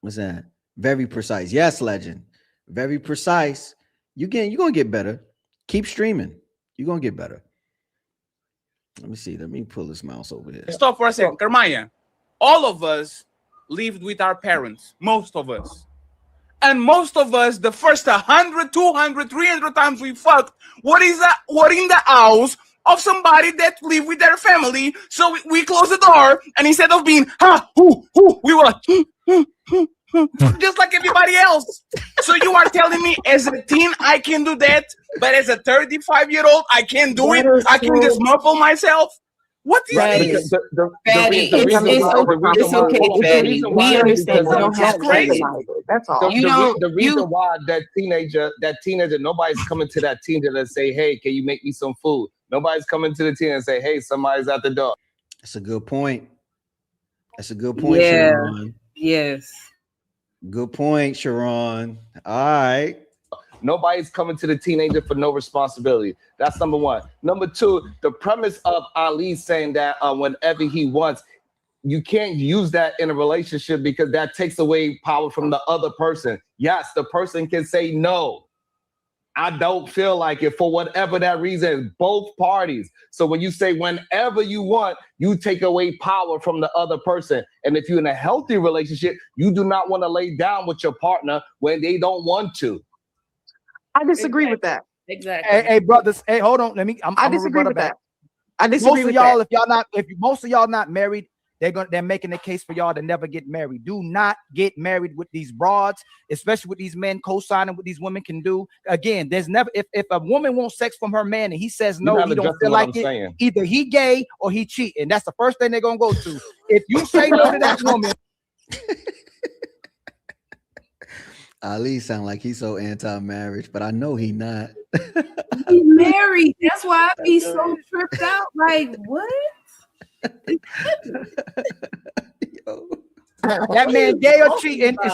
What's that? Very precise. Yes, Legend. Very precise. You're gonna get better. Keep streaming. You're gonna get better. Let me see. Let me pull this mouse over here. Stop for a second. Kermaya, all of us lived with our parents. Most of us. And most of us, the first 100, 200, 300 times we fucked, what in the house of somebody that lived with their family. So we closed the door, and instead of being, we were like, just like everybody else. So you are telling me as a teen I can do that, but as a 35-year-old I can't do it? I can just muffle myself? What is this? Fatty, it's okay, Fatty. We understand. We don't have crazy. That's all. The reason why that teenager, nobody's coming to that teenager and say, hey, can you make me some food? Nobody's coming to the teenager and say, hey, somebody's at the door. That's a good point. Yeah. Yes. Good point, Sharon. All right. Nobody's coming to the teenager for no responsibility. That's number one. Number two, the premise of Ali saying that whenever he wants, you can't use that in a relationship because that takes away power from the other person. Yes, the person can say no. I don't feel like it for whatever that reason, both parties. So when you say whenever you want, you take away power from the other person. And if you're in a healthy relationship, you do not want to lay down with your partner when they don't want to. I disagree with that. Exactly. Hey, brothers. Hey, hold on. I disagree with that. I disagree Most of with y'all, that. if most of y'all not married, they're making the case for y'all to never get married. Do not get married with these broads, especially with these men co-signing what these women can do. Again, there's never if a woman wants sex from her man and he says no, he don't feel like it. Either he gay or he cheating. That's the first thing they're gonna go to. If you say no to that woman. Ali sound like he's so anti-marriage, but I know he not. He's married. That's why I be so tripped out. Like, what? That man gay or cheating, and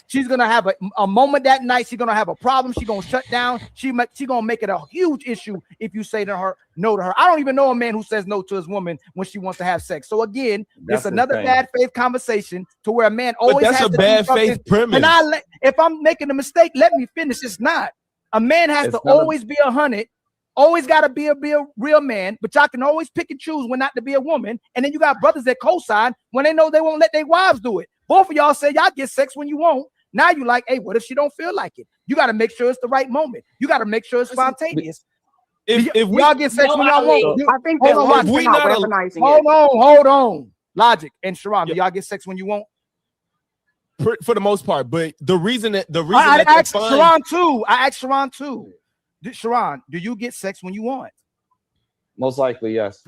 she's gonna have a moment that night. She's gonna have a problem. She's gonna shut down. She gonna make it a huge issue if you say to her no to her. I don't even know a man who says no to his woman when she wants to have sex. So again, it's another bad faith conversation to where a man always that's has a to bad do something. faith premise. And if I'm making a mistake, let me finish. It's not. A man has to always be 100. Always got to be a real man, but y'all can always pick and choose when not to be a woman. And then you got brothers that co-sign when they know they won't let their wives do it. Both of y'all say y'all get sex when you won't. Now you like, hey, what if she don't feel like it? You got to make sure it's the right moment. You got to make sure it's spontaneous. If y'all get sex when y'all won't, I think that we're not weaponizing it. Hold on. Logic and Sharon, do y'all get sex when you won't? For the most part, but the reason I asked Sharon too. Sharon, do you get sex when you want? Most likely, yes.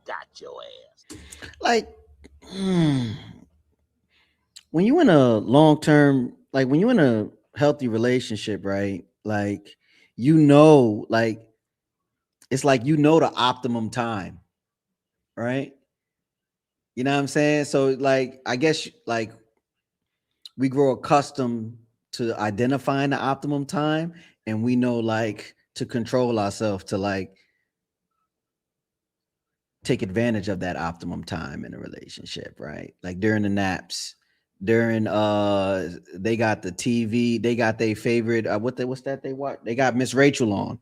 Got your ass. Like, when you in a long-term, like when you in a healthy relationship, right? Like, like it's like the optimum time, right? You know what I'm saying? So like, I guess like we grow accustomed to identifying the optimum time, and we know like to control ourselves to like take advantage of that optimum time in a relationship, right? Like during the naps, during they got the TV, they got their favorite what's that they watch? They got Miss Rachel on,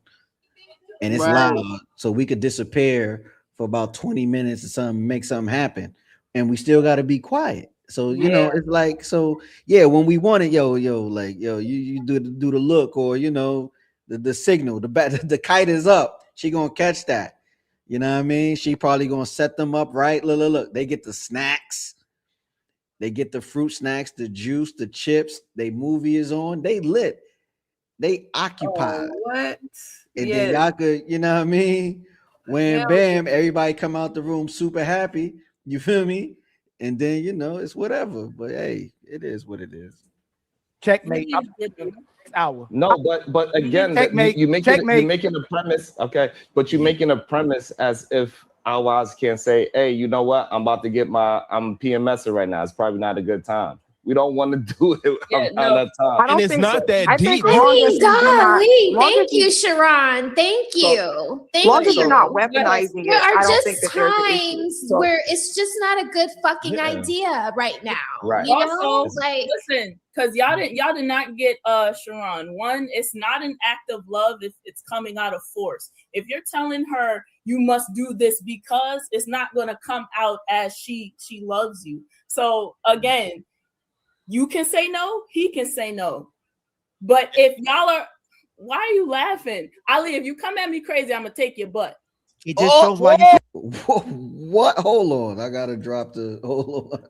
and it's loud, so we could disappear for about 20 minutes or something, make something happen, and we still got to be quiet. So you know, it's like, so yeah, when we want it, you do the look, or you know, the signal, the kite is up, she gonna catch that. You know what I mean? She probably gonna set them up right. Look, they get the snacks, they get the fruit snacks, the juice, the chips. They movie is on, they lit, they occupied. What? And then y'all could, you know what I mean? When bam, everybody come out the room super happy. You feel me? And then, you know, it's whatever. But hey, it is what it is. Checkmate. Hour. No, but again, you're making a premise, okay? But you're making a premise as if our wives can't say, hey, you know what? I'm PMSing right now. It's probably not a good time. We don't want to do it on that time. And it's not that deep. Golly, thank you, Sharon. Thank you. Thank long you. as you're not weaponizing it, There are I don't just think that there's an times issue. where it's just not a good fucking idea right now. Right. You know, Also, like, listen, because y'all did not get Sharon. One, it's not an act of love if it's coming out of force. If you're telling her you must do this because, it's not gonna come out as she loves you. So again, you can say no, he can say no. But if y'all are, why are you laughing? Ali, if you come at me crazy, I'm gonna take your butt. It just shows why you what? Hold on. I gotta drop the hold on.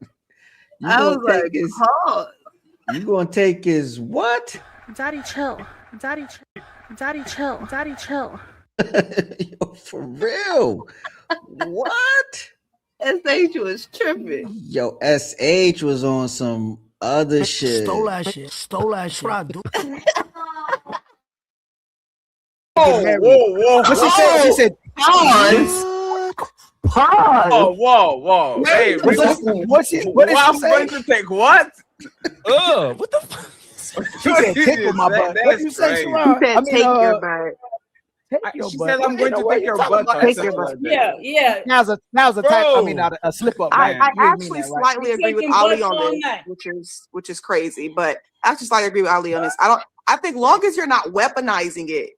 You gonna take his what? Daddy chill. Daddy chill. Daddy chill. Yo, for real. What? SH was tripping. Yo, SH was on some other shit. Stole that shit. Whoa. What she said? She said, Pause. Oh, whoa. Hey, What did I'm she say? going to take what? What the fuck? She said tickle my butt. What did you say, Crazy. Sharon? He said, take your butt. Take your She butt. said, I'm going to Wait, take you your talking butt. about Or Take your something butt. like that. Yeah. Now's a type. I mean, a slip up, right? I You ain't mean actually that, right? slightly agree with Taking Ali butts on all this, night. which is crazy. But I actually slightly agree with Ali on this. I think long as you're not weaponizing it,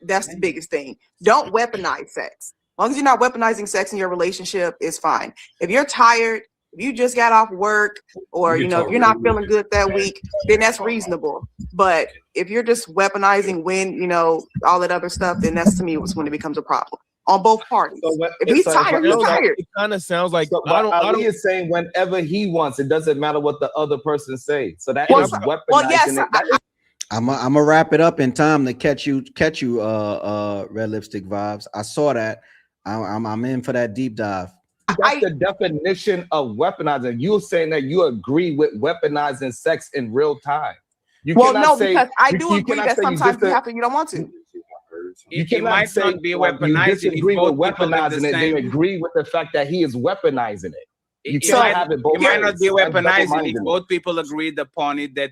that's the biggest thing. Don't weaponize sex. As long as you're not weaponizing sex in your relationship, is fine. If you're tired, if you just got off work, or if you're not feeling good that week, then that's reasonable. But if you're just weaponizing when all that other stuff, then that's to me what's when it becomes a problem on both parties. If he's tired, he's tired. It kind of sounds like So, but Ali is saying whenever he wants, it doesn't matter what the other person say. So that is weaponizing it. I'm gonna wrap it up in time to catch you, Red Lipstick Vibes. I saw that. I'm in for that deep dive. That's the definition of weaponizing. You're saying that you agree with weaponizing sex in real time. You Well, cannot no, say, because I you do agree cannot that say sometimes you dis- have to, you don't want to. You It cannot might say not be you weaponizing if disagree with both people live the weaponizing it, then same. agree with the fact that he is weaponizing it. You It can't might, have it both it might ways. not be That's weaponizing if double-mindedness. both people agreed upon it that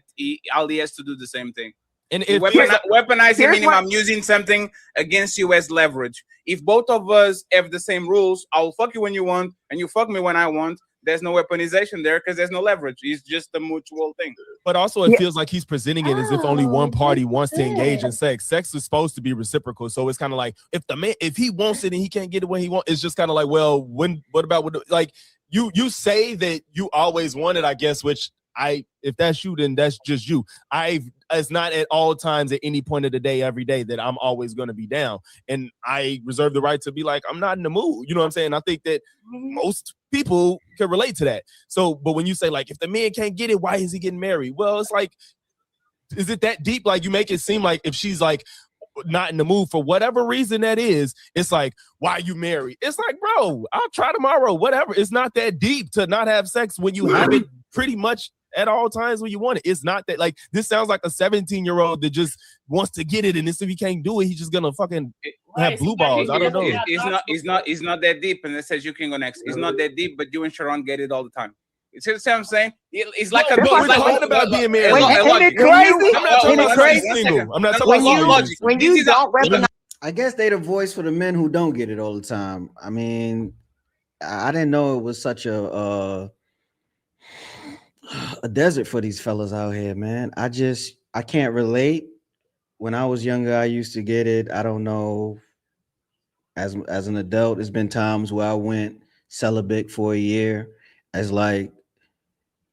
Ali has to do the same thing. And if Weaponizing here's meaning what- I'm using something against you as leverage. If both of us have the same rules, I'll fuck you when you want and you fuck me when I want. There's no weaponization there because there's no leverage. It's just a mutual thing. But also, it feels like he's presenting it as if only one party wants to engage in sex. Sex is supposed to be reciprocal, so it's kind of like if he wants it and he can't get it when he wants, it's just kind of like, well, what about like you say that you always want it, I guess, which if that's you, then that's just you. It's not at all times at any point of the day, every day, that I'm always going to be down, and I reserve the right to be like, I'm not in the mood. You know what I'm saying? I think that most people can relate to that. So, but when you say like, if the man can't get it, why is he getting married? Well, it's like, is it that deep? Like, you make it seem like if she's like not in the mood for whatever reason that is, it's like, why you married? It's like, bro, I'll try tomorrow, whatever. It's not that deep to not have sex when you have it pretty much at all times when you want it. It's not that, like, this sounds like a 17-year-old that just wants to get it, and if he can't do it, he's just gonna fucking have blue balls. I don't know. It's not that deep, and it says you can go next. It's not that deep, but you and Sharon get it all the time. You see what I'm saying? It's like But we're talking about being married. Ain't it crazy? I'm not talking Ain't it about crazy? being single. I'm not talking When about you logic. when you don't recognize, I guess they the voice for the men who don't get it all the time. I mean, I didn't know it was such a desert for these fellas out here, man. I can't relate. When I was younger, I used to get it. I don't know. As an adult, there's been times where I went celibate for a year. It's like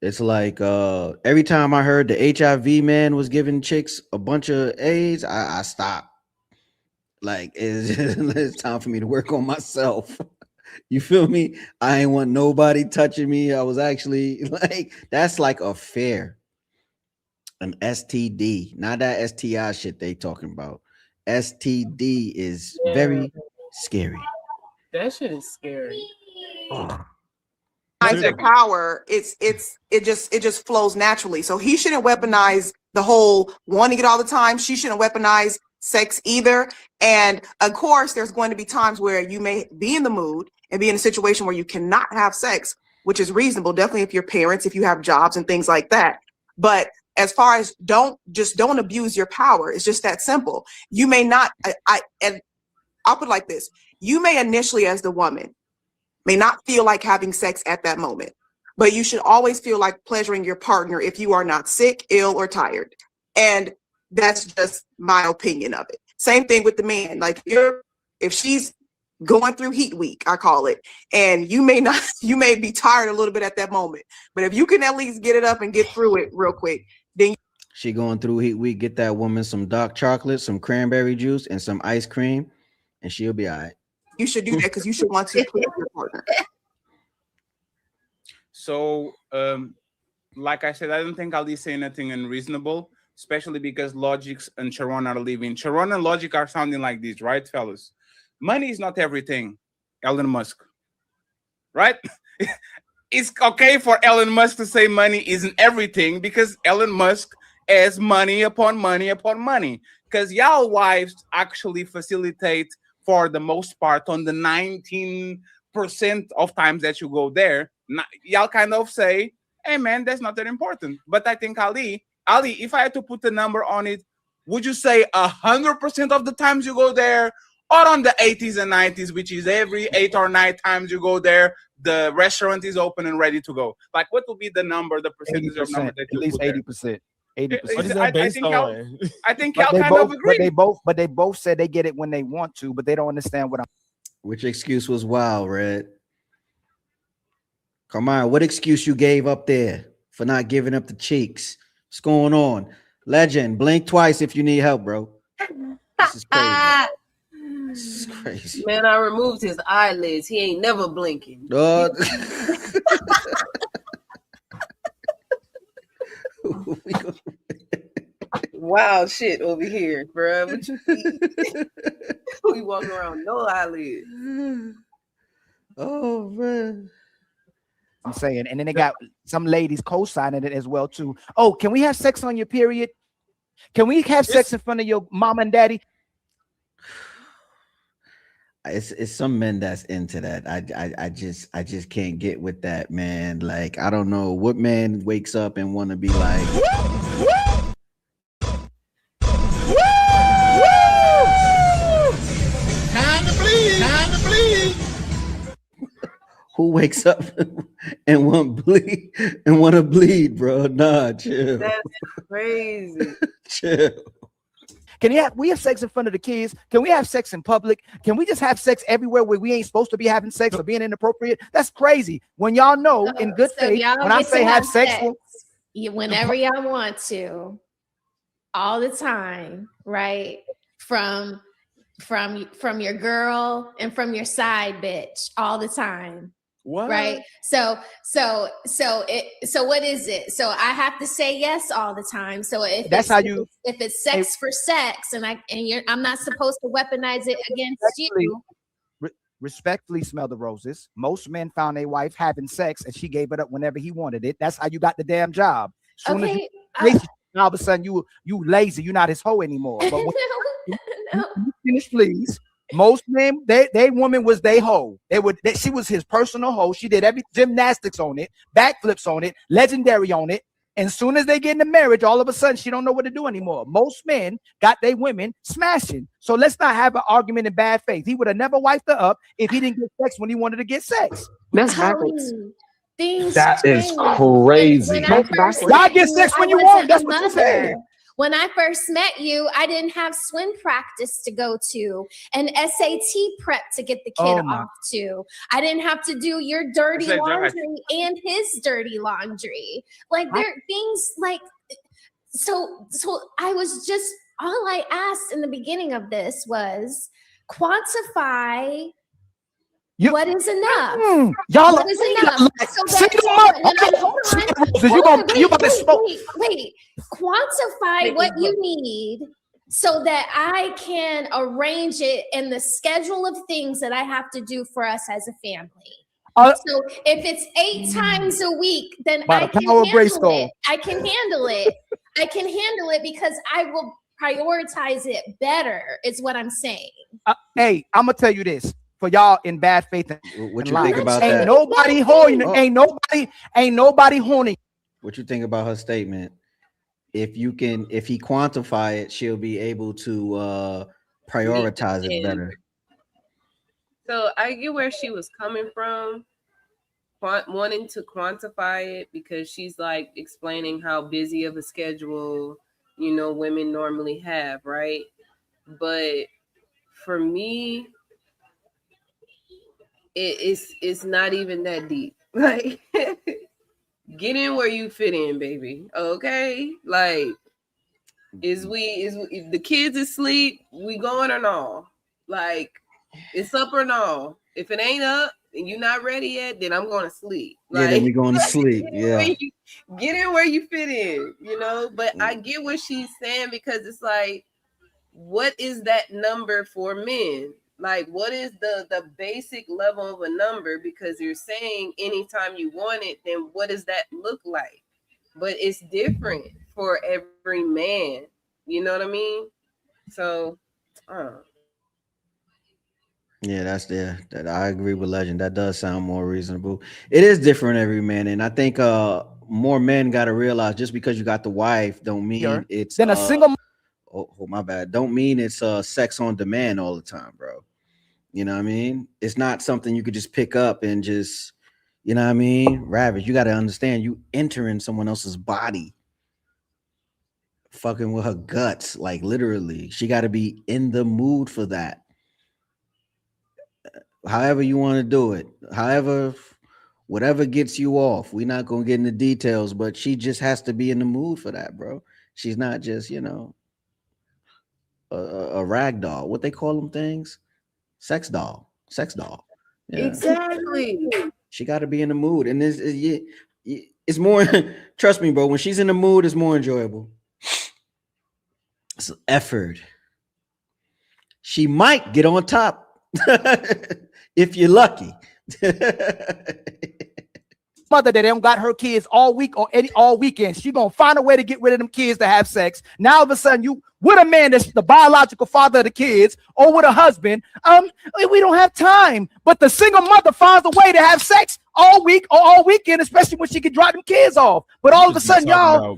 every time I heard the HIV man was giving chicks a bunch of AIDS, I stopped. Like, it's time for me to work on myself. You feel me? I ain't want nobody touching me. I was actually like, that's like a fear. An STD, not that STI shit they talking about. STD is very scary. That shit is scary. the power, it just flows naturally. So he shouldn't weaponize the whole wanting it all the time. She shouldn't weaponize sex either. And of course, there's going to be times where you may be in the mood and be in a situation where you cannot have sex, which is reasonable. Definitely if you're parents, if you have jobs and things like that. But as far as don't abuse your power. It's just that simple. You may not, and I'll put it like this. You may initially, as the woman, may not feel like having sex at that moment, but you should always feel like pleasuring your partner if you are not sick, ill, or tired. And that's just my opinion of it. Same thing with the man. Like if she's going through heat week, I call it, and you may be tired a little bit at that moment, but if you can at least get it up and get through it real quick, then she going through heat week, get that woman some dark chocolate, some cranberry juice, and some ice cream, and she'll be all right. you should do that because you should want to please your partner. So, like I said, I don't think Ali's saying anything unreasonable, especially because Logic and Sharon are leaving. Sharon and Logic are sounding like this, right, fellas? Money is not everything, Elon Musk, right? It's okay for Elon Musk to say money isn't everything because Elon Musk has money upon money upon money. Because y'all wives actually facilitate, for the most part, on the 19 percent of times that you go there, y'all kind of say, hey man, that's not that important. But I think Ali, if I had to put a number on it, would you say 100% of the times you go there, or on the 80s and 90s, which is every 8 or 9 times you go there, the restaurant is open and ready to go? Like, what would be the number, the percentage of number that you at least put there? 80%. 80%. What is that based on? I think But y'all they kind both, of agree. but they both said they get it when they want to, but they don't understand what I'm. Which excuse was wild, Red? Come on, what excuse you gave up there for not giving up the cheeks? What's going on? Legend, blink twice if you need help, bro. This is crazy. This is crazy. Man, I removed his eyelids. He ain't never blinking. Wild shit over here, bro. What you we walking around no eyelids. Oh man. I'm saying, and then they got some ladies co-signing it as well too. Oh, can we have sex on your period? Can we have sex in front of your mom and daddy? It's some men that's into that. I just can't get with that, man. Like, I don't know what man wakes up and want to be like, Time to bleed. Time to bleed. who wakes up and want to bleed, bro? Nah, chill. That's crazy. Chill. Can we have sex in front of the kids? Can we have sex in public? Can we just have sex everywhere where we ain't supposed to be having sex or being inappropriate? That's crazy. When y'all know in good faith, y'all when I get say to have sex, whenever y'all want to, all the time, right? From your girl and from your side bitch all the time. What? Right. So what is it? So I have to say yes all the time. So if it's sex for sex, and I'm not supposed to weaponize it against you. Respectfully, smell the roses. Most men found a wife having sex and she gave it up whenever he wanted it. That's how you got the damn job. Soon as you, all of a sudden you lazy. You're not his hoe anymore. But when you finish, please. Most men, they woman was they hoe. She was his personal hoe. She did every gymnastics on it, backflips on it, legendary on it. And soon as they get into marriage, all of a sudden she don't know what to do anymore. Most men got their women smashing. So let's not have an argument in bad faith. He would have never wiped her up if he didn't get sex when he wanted to get sex. That's backwards. Things That is change. crazy. Y'all get sex when you want. That's what you said. When I first met you, I didn't have swim practice to go to and SAT prep to get the kid off to. I didn't have to do your dirty laundry and his dirty laundry. Like there are things like, so I was just, all I asked in the beginning of this was quantify what is enough? Y'all, what is enough? Wait. Quantify what you need so that I can arrange it in the schedule of things that I have to do for us as a family. So if it's 8 times a week, then I can handle it. I can handle it. I can handle it because I will prioritize it better, is what I'm saying. Hey, I'm gonna tell you this. For y'all in bad faith, what you think about that? Ain't nobody horny. What you think about her statement? If he quantify it, she'll be able to prioritize it better. So I get where she was coming from, wanting to quantify it, because she's like explaining how busy of a schedule, women normally have, right? But for me, it's not even that deep. Like, get in where you fit in, baby. Okay, like, if the kids asleep, we going or no? Like, it's up or no? If it ain't up and you're not ready yet, then I'm going to sleep. Like, yeah, then we going to sleep. Yeah, get in where you fit in, But I get what she's saying, because it's like, what is that number for men? Like, what is the basic level of a number? Because you're saying anytime you want it, then what does that look like? But it's different for every man. You know what I mean? So, Yeah, that I agree with Legend. That does sound more reasonable. It is different every man, and I think more men got to realize just because you got the wife don't mean it's Then a single oh my bad, don't mean it's sex on demand all the time, bro. You know what I mean? It's not something you could just pick up and just, you know what I mean, ravage. You got to understand you entering someone else's body, fucking with her guts, like literally. She got to be in the mood for that. However you want to do it, however, whatever gets you off. We're not gonna get into details, but she just has to be in the mood for that, bro. She's not just, a rag doll. What they call them things? Sex doll. Yeah. Exactly. She got to be in the mood, and it's more. Trust me, bro. When she's in the mood, it's more enjoyable. It's effort. She might get on top if you're lucky. Mother that don't got her kids all week or all weekend, she gonna find a way to get rid of them kids to have sex. Now all of a sudden you with a man that's the biological father of the kids or with a husband, we don't have time. But the single mother finds a way to have sex all week or all weekend, especially when she can drop them kids off. But all of a sudden, y'all.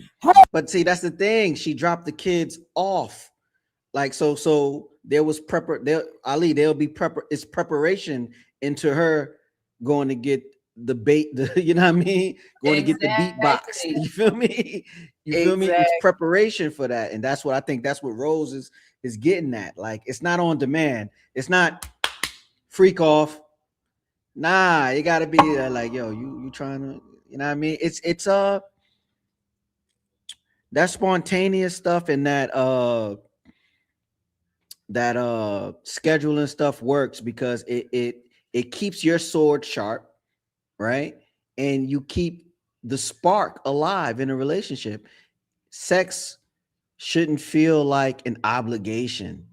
But see, that's the thing. She dropped the kids off. Like so there was there'll be it's preparation into her going to get the bait, you know what I mean? Going to get the beatbox. You feel me? You feel me? It's preparation for that. And that's what I think that's what Rose is getting at. Like, it's not on demand. It's not freak off. Nah, it gotta be like, yo, you trying to, you know what I mean? It's that spontaneous stuff and that scheduling stuff works because it keeps your sword sharp, right? And you keep the spark alive in a relationship. Sex shouldn't feel like an obligation.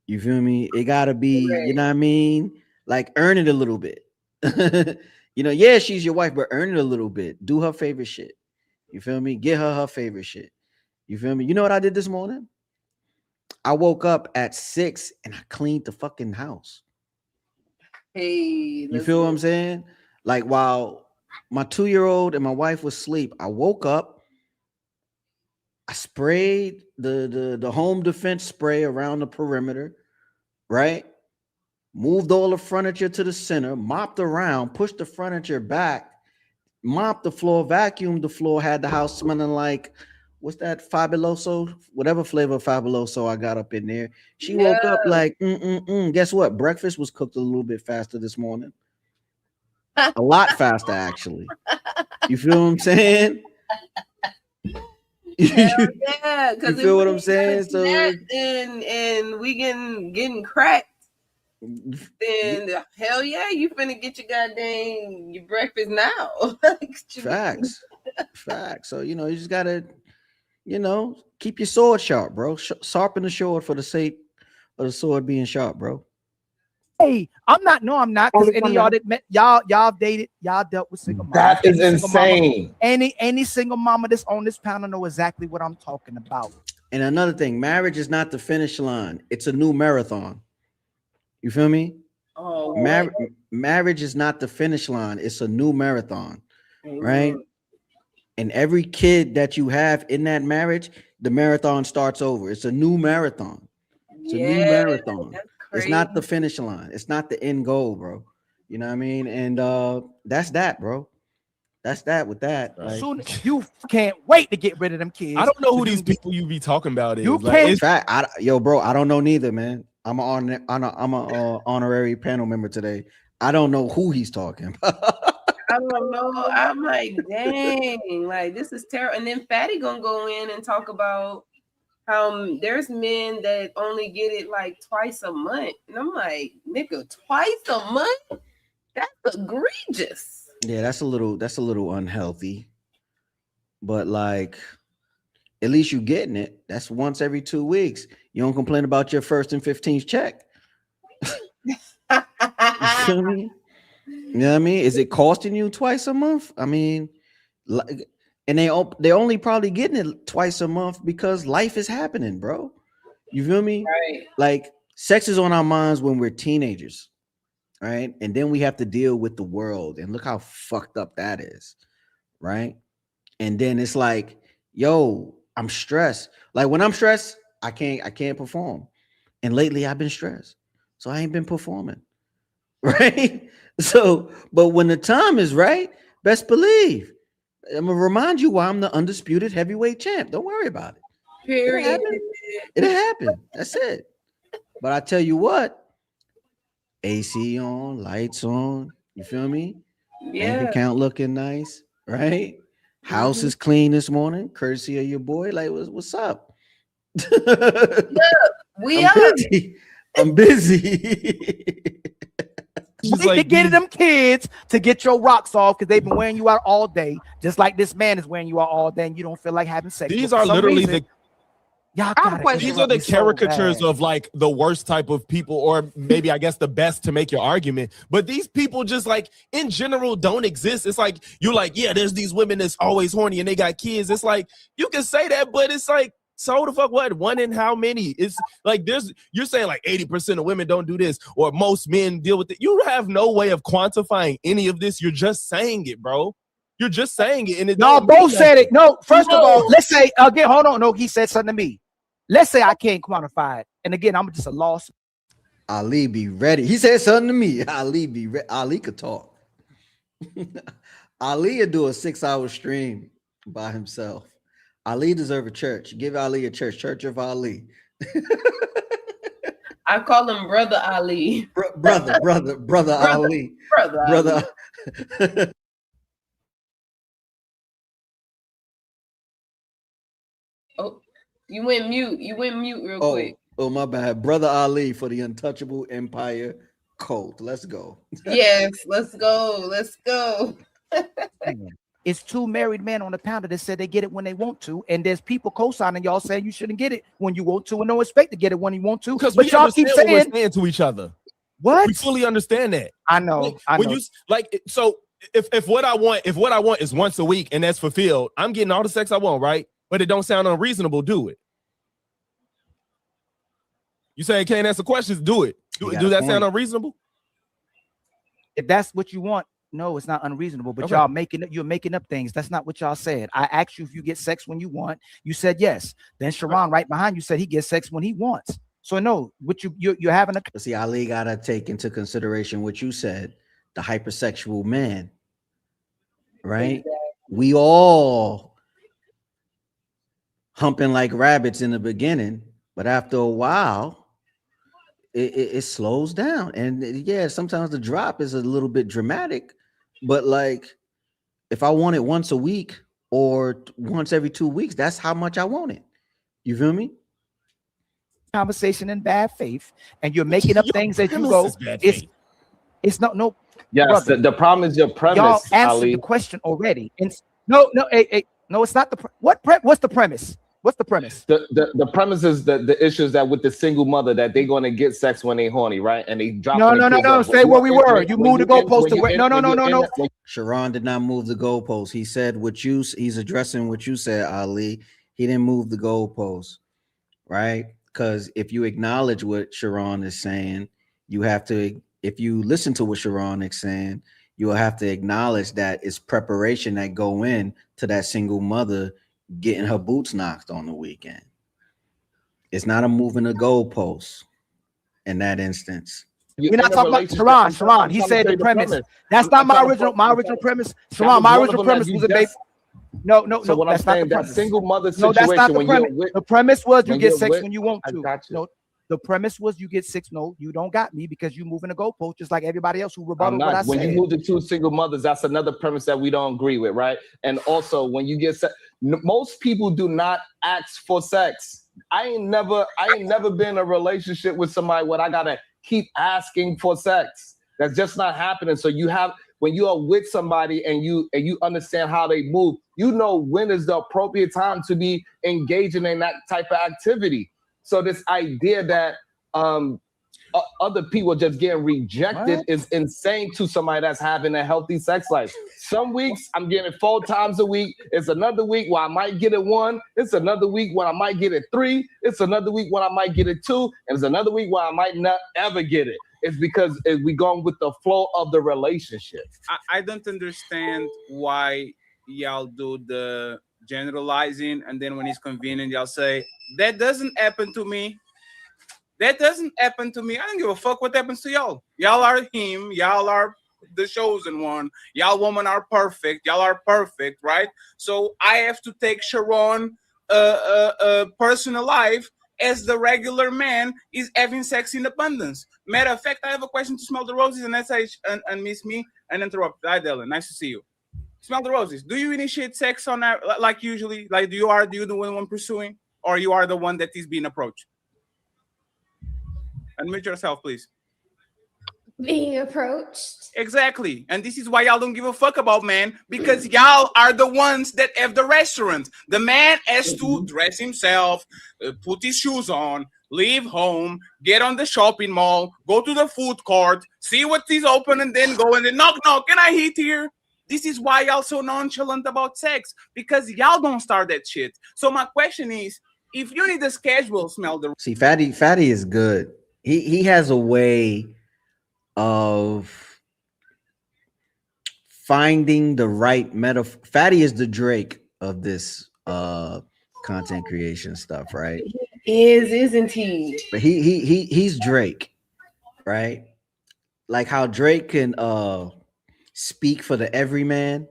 You feel me? It gotta be, you know what I mean? Like, earn it a little bit. Yeah, she's your wife, but earn it a little bit. Do her favorite shit. You feel me? Get her favorite shit. You feel me? You know what I did this morning? I woke up at 6 and I cleaned the fucking house. Hey, you feel what I'm saying? Like, while my 2-year-old and my wife was asleep, I woke up, I sprayed the home defense spray around the perimeter, right? Moved all the furniture to the center, mopped around, pushed the furniture back, mopped the floor, vacuumed the floor, had the house smelling like, what's that, Fabuloso? Whatever flavor of Fabuloso I got up in there. She woke up like, Guess what? Breakfast was cooked a little bit faster this morning. A lot faster, actually. You feel what I'm saying? Hell yeah, you feel what I'm saying? So and we getting cracked. Then hell yeah, you finna get your breakfast now. Facts. So you just gotta, keep your sword sharp, bro. Sharpen the sword for the sake of the sword being sharp, bro. Hey, I'm not. Because any of y'all that met y'all dated, y'all dealt with single moms. That is insane. Any single mama that's on this panel know exactly what I'm talking about. And another thing, marriage is not the finish line. It's a new marathon. You feel me? Oh, marriage is not the finish line. It's a new marathon, right? And every kid that you have in that marriage, the marathon starts over. It's a new marathon. It's a new marathon. It's not the finish line. It's not the end goal, bro. You know what I mean? And that's that, bro. That's that with that. Like, soon you can't wait to get rid of them kids. I don't know who these people you be talking about is. You Like, can't. in fact, bro, I don't know neither, man. I'm an honorary panel member today. I don't know who he's talking about. I don't know. I'm like, dang, like this is terrible. And then Fatty gonna go in and talk about how there's men that only get it like twice a month. And I'm like, nigga, twice a month? That's egregious. Yeah, that's a little unhealthy. But like, at least you getting it. That's once every 2 weeks. You don't complain about your first and 15th check. You feel me? You know what I mean? Is it costing you twice a month? I mean, like, and they only probably getting it twice a month because life is happening, bro. You feel me? Right. Like, sex is on our minds when we're teenagers. right? And then we have to deal with the world, and look how fucked up that is, right? And then it's like, yo, I'm stressed. Like when I'm stressed, I can't perform. And lately I've been stressed, so I ain't been performing, right? So, but when the time is right, best believe I'm gonna remind you why I'm the undisputed heavyweight champ. Don't worry about it. Period. It'll happen. That's it. But I tell you what, AC on, lights on. You feel me? Bank Yeah. account looking nice, right? House is clean this morning, courtesy of your boy. Like, what's up? We I'm up. busy. I'm busy. Wait to get them kids to get your rocks off because they've been wearing you out all day, just like this man is wearing you out all day, and you don't feel like having sex. These But for are some literally reason, the y'all these are the caricatures of like the worst type of people, or maybe I guess the best to make your argument. But these people just like in general don't exist. It's like you're like, yeah, there's these women that's always horny and they got kids. It's like you can say that, but it's like, so the fuck what? One in how many? It's like you're saying like 80% of women don't do this, or most men deal with it. You have no way of quantifying any of this. You're just saying it, bro. You're just saying it, and it y'all don't mean both said it. nothing. No, first of all, let's say again. Hold on. No, he said something to me. Let's say I can't quantify it, and again, I'm just a loss. Ali be ready. He said something to me. Ali be ready. Ali could talk. Ali would do a 6-hour stream by himself. Ali deserve a church. Give Ali a church. Church of Ali. I call him Brother Ali. Brother Ali. Brother Ali. Oh, you went mute. You went mute real quick. Oh, my bad. Brother Ali for the Untouchable Empire cult. Let's go. Yes, let's go. Let's go. It's two married men on the pounder that said they get it when they want to, and there's people co-signing y'all saying you shouldn't get it when you want to, and don't expect to get it when you want to. Because but y'all keep what we're saying saying to each other. What? We fully understand that. I know. When you like, so if what I want is once a week and that's fulfilled, I'm getting all the sex I want, right? But it don't sound unreasonable. Do it. You say can't answer questions. Do it. Do that sound unreasonable? If that's what you want, no, it's not unreasonable. But Okay. you're making up things. That's not what y'all said. I asked you if you get sex when you want. You said yes. Then Sharon right behind you said he gets sex when he wants. So no, what you're having a. But see, Ali gotta take into consideration what you said, the hypersexual man. Right? Exactly. We all humping like rabbits in the beginning, but after a while, it slows down. And yeah, sometimes the drop is a little bit dramatic, but like if I want it once a week or once every 2 weeks, that's how much I want it. You feel me? Conversation in bad faith, and you're making up things as you go. It's not no. Yes, brother, the problem is your premise, y'all answered Ali. the question already. And no, it's not the what's the premise? What's the premise? The premise is the issue is that with the single mother that they're going to get sex when they horny, right? And they drop. No. Stay where we were. You moved the goalpost to where? No. Sharon did not move the goalpost. He said he's addressing what you said, Ali. He didn't move the goalpost, right? Because if you acknowledge what Sharon is saying, you have to. If you listen to what Sharon is saying, you will have to acknowledge that it's preparation that go in to that single mother getting her boots knocked on the weekend. It's not a moving the goalposts in that instance. We're not talking about Sharon. He said the premise. That's not my original premise. Sharon, my original premise was a base. No. So what I'm that's not saying, the that premise. single mother No, that's not the situation, premise. The premise was you when get you're sex with- when you want I to. got you. No, the premise was you get sex. No, you don't got me because you moving the goalpost just like everybody else who I'm rebutted what I not. When said. you move to two single mothers, that's another premise that we don't agree with, right? And also, when you get sex, most people do not ask for sex. I ain't never been in a relationship with somebody where I gotta keep asking for sex. That's just not happening. So when you are with somebody and you understand how they move, you know when is the appropriate time to be engaging in that type of activity. So this idea that other people just getting rejected is insane to somebody that's having a healthy sex life. Some weeks I'm getting it 4 times a week. It's another week where I might get it 1. It's another week when I might get it 3. It's another week when I might get it 2. And it's another week where I might not ever get it. It's because we going with the flow of the relationship. I don't understand why y'all do the generalizing, and then when it's convenient, y'all say that doesn't happen to me. That doesn't happen to me. I don't give a fuck what happens to y'all. Y'all are him. Y'all are the chosen one. Y'all women are perfect. Y'all are perfect, right? So I have to take Sharon personal life as the regular man is having sex in abundance. Matter of fact, I have a question to Smell the Roses and SH and Miss Me and Interrupt. Hi, Dylan. Nice to see you. Smell the Roses. Do you initiate sex on that like usually? Like do you the one pursuing, or you are the one that is being approached? Unmute yourself, please. Being approached. Exactly. And this is why y'all don't give a fuck about men, because y'all are the ones that have the restaurant. The man has to dress himself, put his shoes on, leave home, get on the shopping mall, go to the food court, see what is open, and then go and then knock, can I eat here? This is why y'all so nonchalant about sex, because y'all don't start that shit. So my question is, if you need a schedule, Smell the... See, Fatty is good. He has a way of finding the right metaphor. Fatty is the Drake of this content creation stuff, right? He is, isn't he? But he's Drake, right? Like how Drake can speak for the everyman.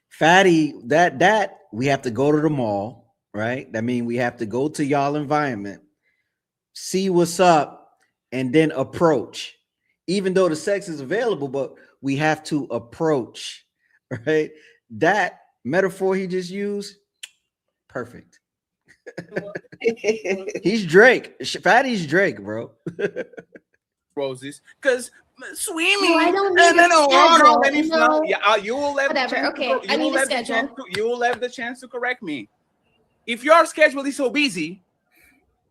Fatty, that we have to go to the mall, right? That means we have to go to y'all environment, see what's up, and then approach. Even though the sex is available, but we have to approach, right? That metaphor he just used, perfect. He's Drake. Fatty's Drake, bro. Roses, because swimming. No, I don't need a schedule. Yeah, you will have whatever. Okay, I need a schedule. You will have the chance to correct me. If your schedule is so busy,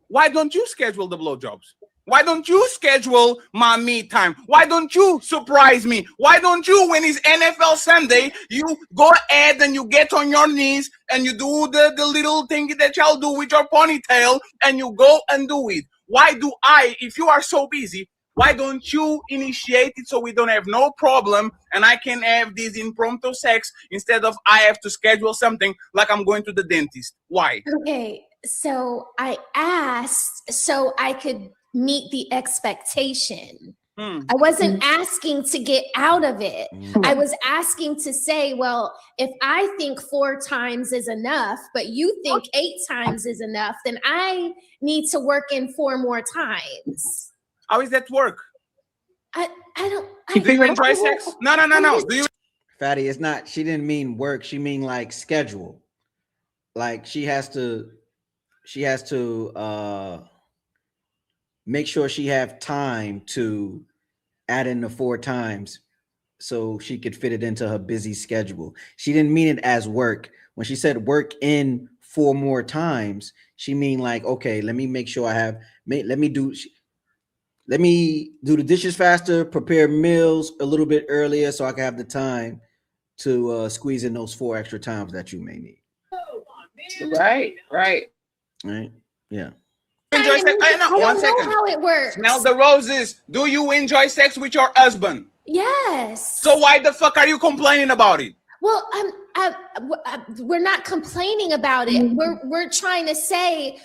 why don't you schedule the blowjobs? Why don't you schedule my me time? Why don't you surprise me? Why don't you, when it's NFL Sunday, you go ahead and you get on your knees and you do the little thing that y'all do with your ponytail and you go and do it? Why do I, if you are so busy, why don't you initiate it so we don't have no problem and I can have this impromptu sex instead of I have to schedule something like I'm going to the dentist? Why? Okay, so I asked so I could meet the expectation. I wasn't asking to get out of it. I was asking to say, well, if I think 4 times is enough, but you think 8 times is enough, then I need to work in 4 more times. How is that work? I don't. Do you enjoy sex? No. Do you? Fatty, it's not. She didn't mean work. She mean like schedule. Like she has to make sure she have time to add in the 4 times so she could fit it into her busy schedule. She didn't mean it as work. When she said work in 4 more times, she mean like, okay, let me make sure I have, let me do the dishes faster, prepare meals a little bit earlier so I can have the time to squeeze in those 4 extra times that you may need. Right. Right? Yeah. Enjoy sex? I don't One know second. how it works. Smell the Roses. Do you enjoy sex with your husband? Yes. So why the fuck are you complaining about it? Well, we're not complaining about it. We're trying to say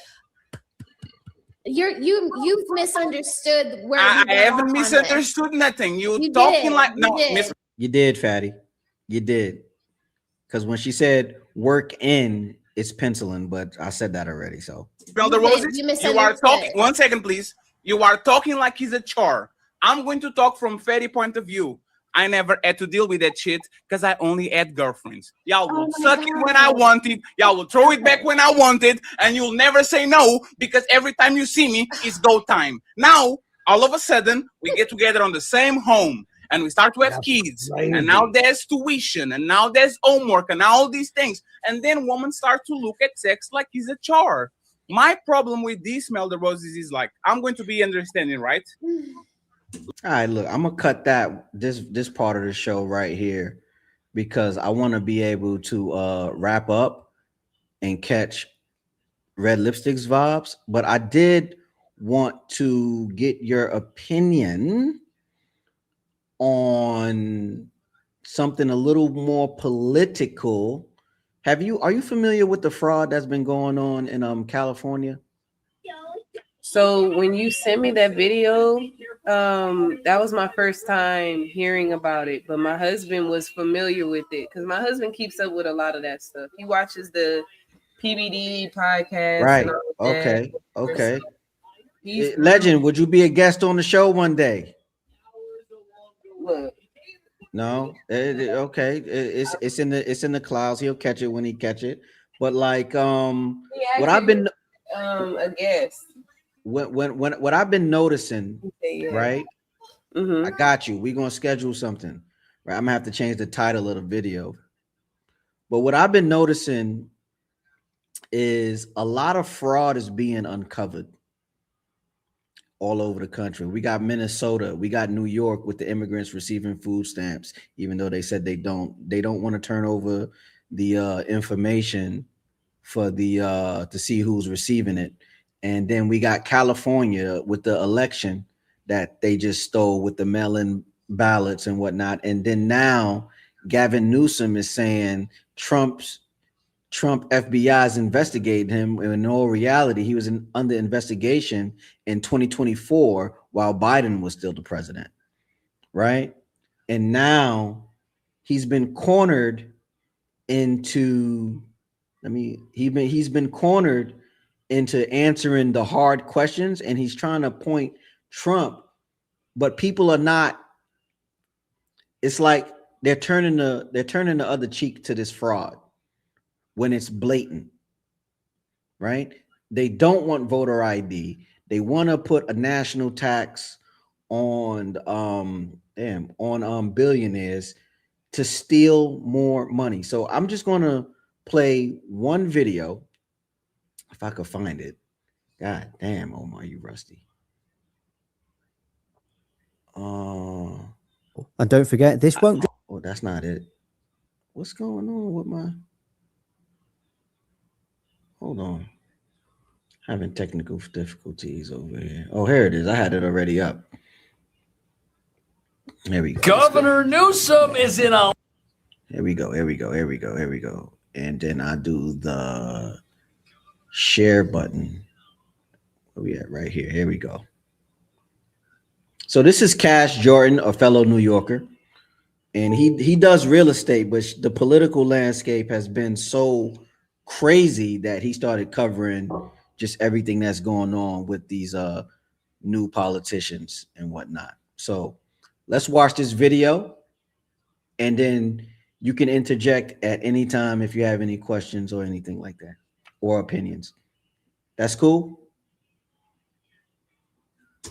you've misunderstood where I we haven't misunderstood nothing. You talking did. like no. You did, Fatty. You did. Because when she said work in, it's penciling, but I said that already. So Smell the Roses. You are talking. 1 second, please. You are talking like he's a chore. I'm going to talk from Fatty point of view. I never had to deal with that shit because I only had girlfriends. Y'all will suck it when I want it. Y'all will throw it back when I want it. And you'll never say no because every time you see me, it's go time. Now, all of a sudden, we get together on the same home and we start to have kids. And now there's tuition and now there's homework and all these things. And then women start to look at sex like it's a chore. My problem with this, Smell the Roses, is like, I'm going to be understanding, right? all right, look, I'm gonna cut this part of the show right here because I want to be able to wrap up and catch Red Lipstick's vibes. But I did want to get your opinion on something a little more political. Are you familiar with the fraud that's been going on in California? So when you sent me that video, that was my first time hearing about it. But my husband was familiar with it because my husband keeps up with a lot of that stuff. He watches the PBD podcast. Right. And all that. Okay. He's Legend, would you be a guest on the show one day? Look. No. Okay. It's in the clouds. He'll catch it when he catch it. But like what I've been a guest. What I've been noticing, right? Mm-hmm. I got you. We're gonna schedule something. Right. I'm gonna have to change the title of the video. But what I've been noticing is a lot of fraud is being uncovered all over the country. We got Minnesota, we got New York with the immigrants receiving food stamps, even though they said they don't want to turn over the information for the to see who's receiving it. And then we got California with the election that they just stole with the mail-in ballots and whatnot. And then now Gavin Newsom is saying Trump FBI is investigating him. In all reality, he was under investigation in 2024 while Biden was still the president, right? And now he's been cornered into, he's been cornered into answering the hard questions, and he's trying to point Trump, but people are not. It's like they're turning the other cheek to this fraud when it's blatant, right? They don't want voter ID. They want to put a national tax on billionaires to steal more money. So I'm just going to play one video if I could find it. God damn, Omar, you rusty. And don't forget, this won't. Oh, that's not it. What's going on with my? Hold on. Having technical difficulties over here. Oh, here it is. I had it already up. Here we go. Governor Newsom is in a. Here we go. And then I do the share button. Where we at? Right here. Here we go. So this is Cash Jordan, a fellow New Yorker. And he does real estate, but the political landscape has been so crazy that he started covering just everything that's going on with these new politicians and whatnot. So let's watch this video, and then you can interject at any time if you have any questions or anything like that, or opinions. That's cool?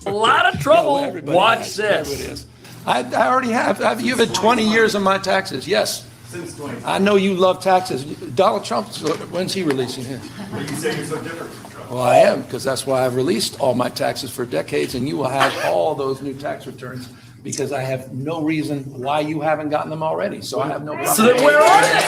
A lot of trouble. Watch this. I already have. You've had 20 years of my taxes. Yes. Since 20. I know you love taxes. Donald Trump, when's he releasing his? But you say you're so different from Trump. Well, I am, because that's why I've released all my taxes for decades, and you will have all those new tax returns, because I have no reason why you haven't gotten them already. So I have no problem. So then where are they?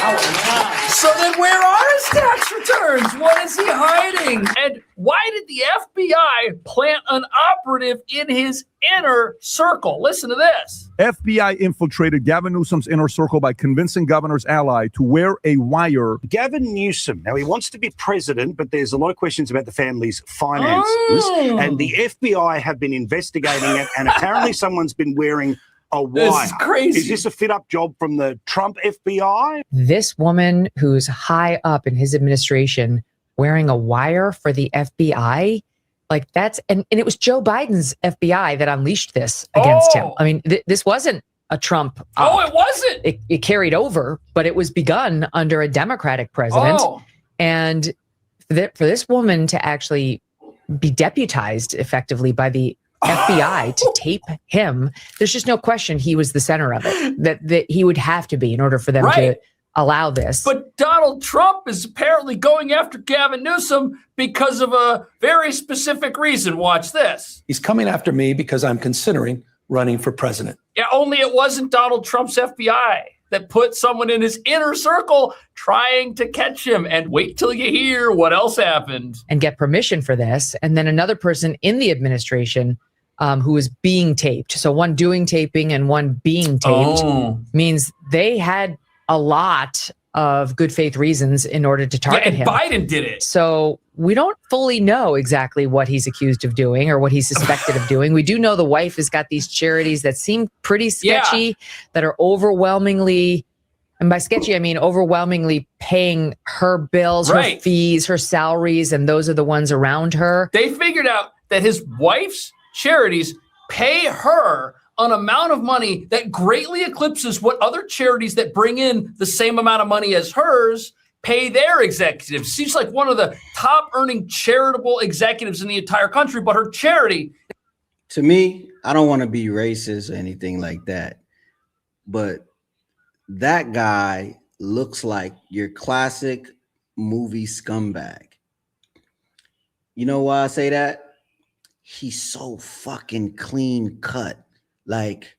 So then where are his tax returns? What is he hiding? And why did the FBI plant an operative in his inner circle? Listen to this. FBI infiltrated Gavin Newsom's inner circle by convincing governor's ally to wear a wire. Gavin Newsom, now he wants to be president, but there's a lot of questions about the family's finances. And the FBI have been investigating it, and apparently someone's been wearing a wire. This is crazy. Is this a fit-up job from the Trump FBI? This woman who's high up in his administration wearing a wire for the FBI, like that's, and it was Joe Biden's FBI that unleashed this against him. I mean, this wasn't a Trump. It wasn't. It carried over, but it was begun under a Democratic president. And for this woman to actually be deputized effectively by the FBI to tape him, there's just no question he was the center of it, that he would have to be in order for them to allow this. But Donald Trump is apparently going after Gavin Newsom because of a very specific reason. Watch this. He's coming after me because I'm considering running for president. Yeah, only it wasn't Donald Trump's FBI. that put someone in his inner circle trying to catch him. And wait till you hear what else happened. And get permission for this. And then another person in the administration who is being taped. So one doing taping and one being taped means they had a lot of good faith reasons in order to target him. Biden did it. So we don't fully know exactly what he's accused of doing or what he's suspected of doing. We do know the wife has got these charities that seem pretty sketchy, that are overwhelmingly, and by sketchy, I mean overwhelmingly paying her bills, her fees, her salaries, and those are the ones around her. They figured out that his wife's charities pay her an amount of money that greatly eclipses what other charities that bring in the same amount of money as hers pay their executives. She's like one of the top earning charitable executives in the entire country, but her charity. To me, I don't want to be racist or anything like that, but that guy looks like your classic movie scumbag. You know why I say that? He's so fucking clean cut. Like,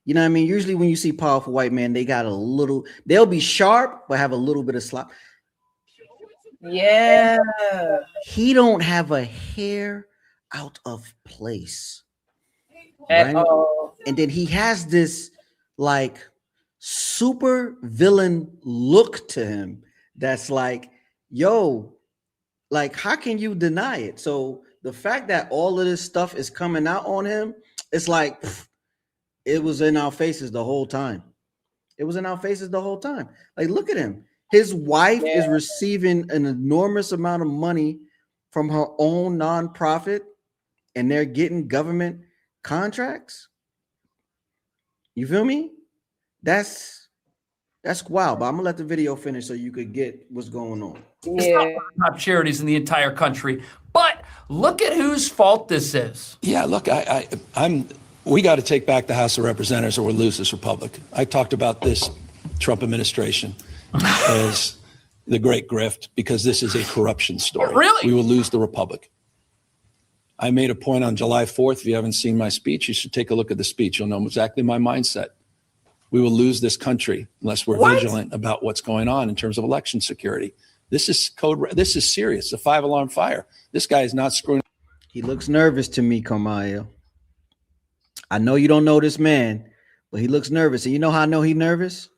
you know what I mean? Usually when you see powerful white men, they got a little, they'll be sharp, but have a little bit of slop. Yeah. He don't have a hair out of place. At all. And then he has this like super villain look to him that's like, yo, like, how can you deny it? So the fact that all of this stuff is coming out on him, it's like, it was in our faces the whole time. It was in our faces the whole time. Like, look at him. His wife is receiving an enormous amount of money from her own nonprofit, and they're getting government contracts. You feel me? That's wild. But I'm gonna let the video finish so you could get what's going on. It's not one of the top charities in the entire country, but look at whose fault this is. Yeah, look, we got to take back the House of Representatives or we'll lose this republic. I talked about this Trump administration as the great grift because this is a corruption story. Really? We will lose the republic. I made a point on July 4th. If you haven't seen my speech, you should take a look at the speech. You'll know exactly my mindset. We will lose this country unless we're vigilant about what's going on in terms of election security. This is this is serious. A 5-alarm fire. This guy is not screwing. He looks nervous to me, Carmaya. I know you don't know this man, but he looks nervous. And you know how I know he's nervous?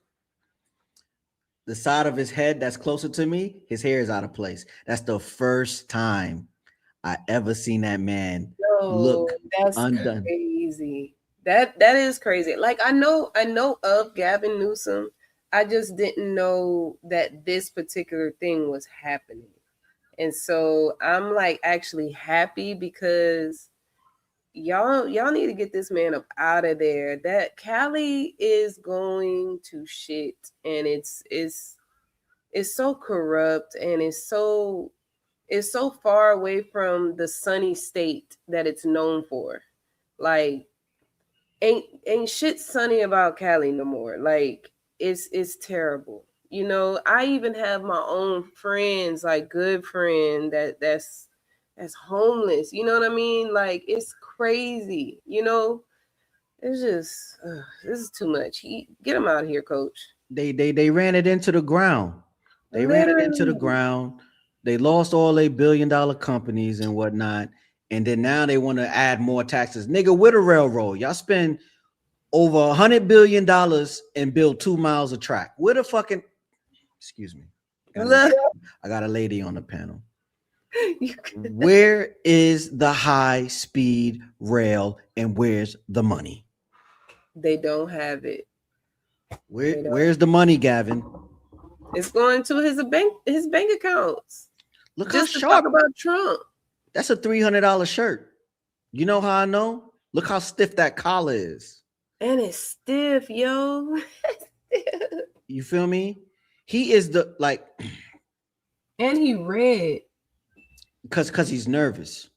The side of his head that's closer to me, his hair is out of place. That's the first time I ever seen that man look undone. Crazy. That is crazy. Like, I know of Gavin Newsom. I just didn't know that this particular thing was happening. And so I'm like actually happy because y'all need to get this man up out of there. That Cali is going to shit, and it's so corrupt, and it's so far away from the sunny state that it's known for. Like, ain't shit sunny about Cali no more. Like, it's terrible. You know, I even have my own friends, like good friend that's homeless. You know what I mean? Like, it's crazy. You know, it's just this is too much. Get him out of here, coach. They ran it into the ground. They ran it into the ground. They lost all their billion-dollar companies and whatnot. And then now they want to add more taxes. Nigga, with a railroad, y'all spend over $100 billion and build 2 miles of track. With a fucking, excuse me. I got a lady on the panel. Where is the high-speed rail and where's the money? They don't have it. Where's the money, Gavin? It's going to his bank accounts. Look just how to sharp talk about Trump. That's a $300 shirt. You know how I know? Look how stiff that collar is. And it's stiff, yo. You feel me? He is the like, and he red. Because he's nervous.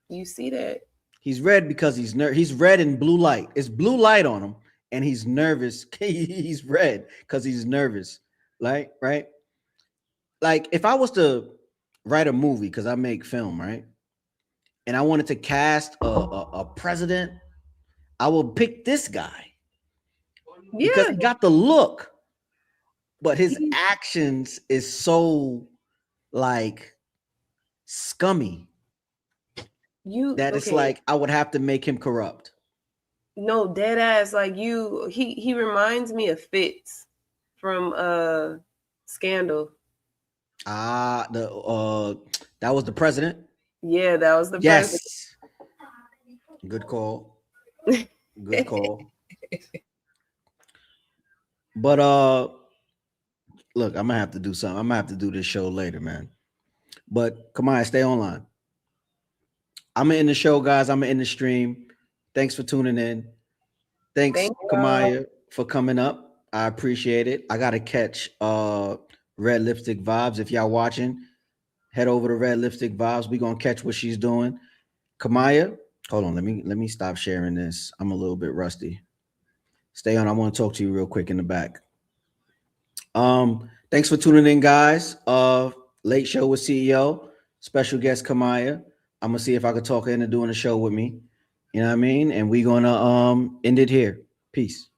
You see that? He's red because he's he's red and blue light. It's blue light on him, and he's nervous. He's red because he's nervous. Like, right? Like, if I was to write a movie, because I make film, right? And I wanted to cast a president, I will pick this guy. Yeah. Because he got the look. but his actions is so like scummy that it's like I would have to make him corrupt. No, dead ass. Like he reminds me of Fitz from Scandal. That was the president. Yeah, that was the Yes. president. Good call. Good call. But look, I'm gonna have to do something. I'm gonna have to do this show later, man. But come on, stay online. I'm in the show, guys. I'm in the stream. Thanks for tuning in. Thanks, Kamaya, for coming up. I appreciate it. I gotta catch Red Lipstick Vibes. If y'all watching, head over to Red Lipstick Vibes. We're gonna catch what she's doing. Kamaya, hold on. Let me stop sharing this. I'm a little bit rusty. Stay on. I want to talk to you real quick in the back. Thanks for tuning in, guys. Late show with CEO, special guest Kamaya. I'm gonna see if I could talk her into doing a show with me. You know what I mean? And we're gonna end it here. Peace.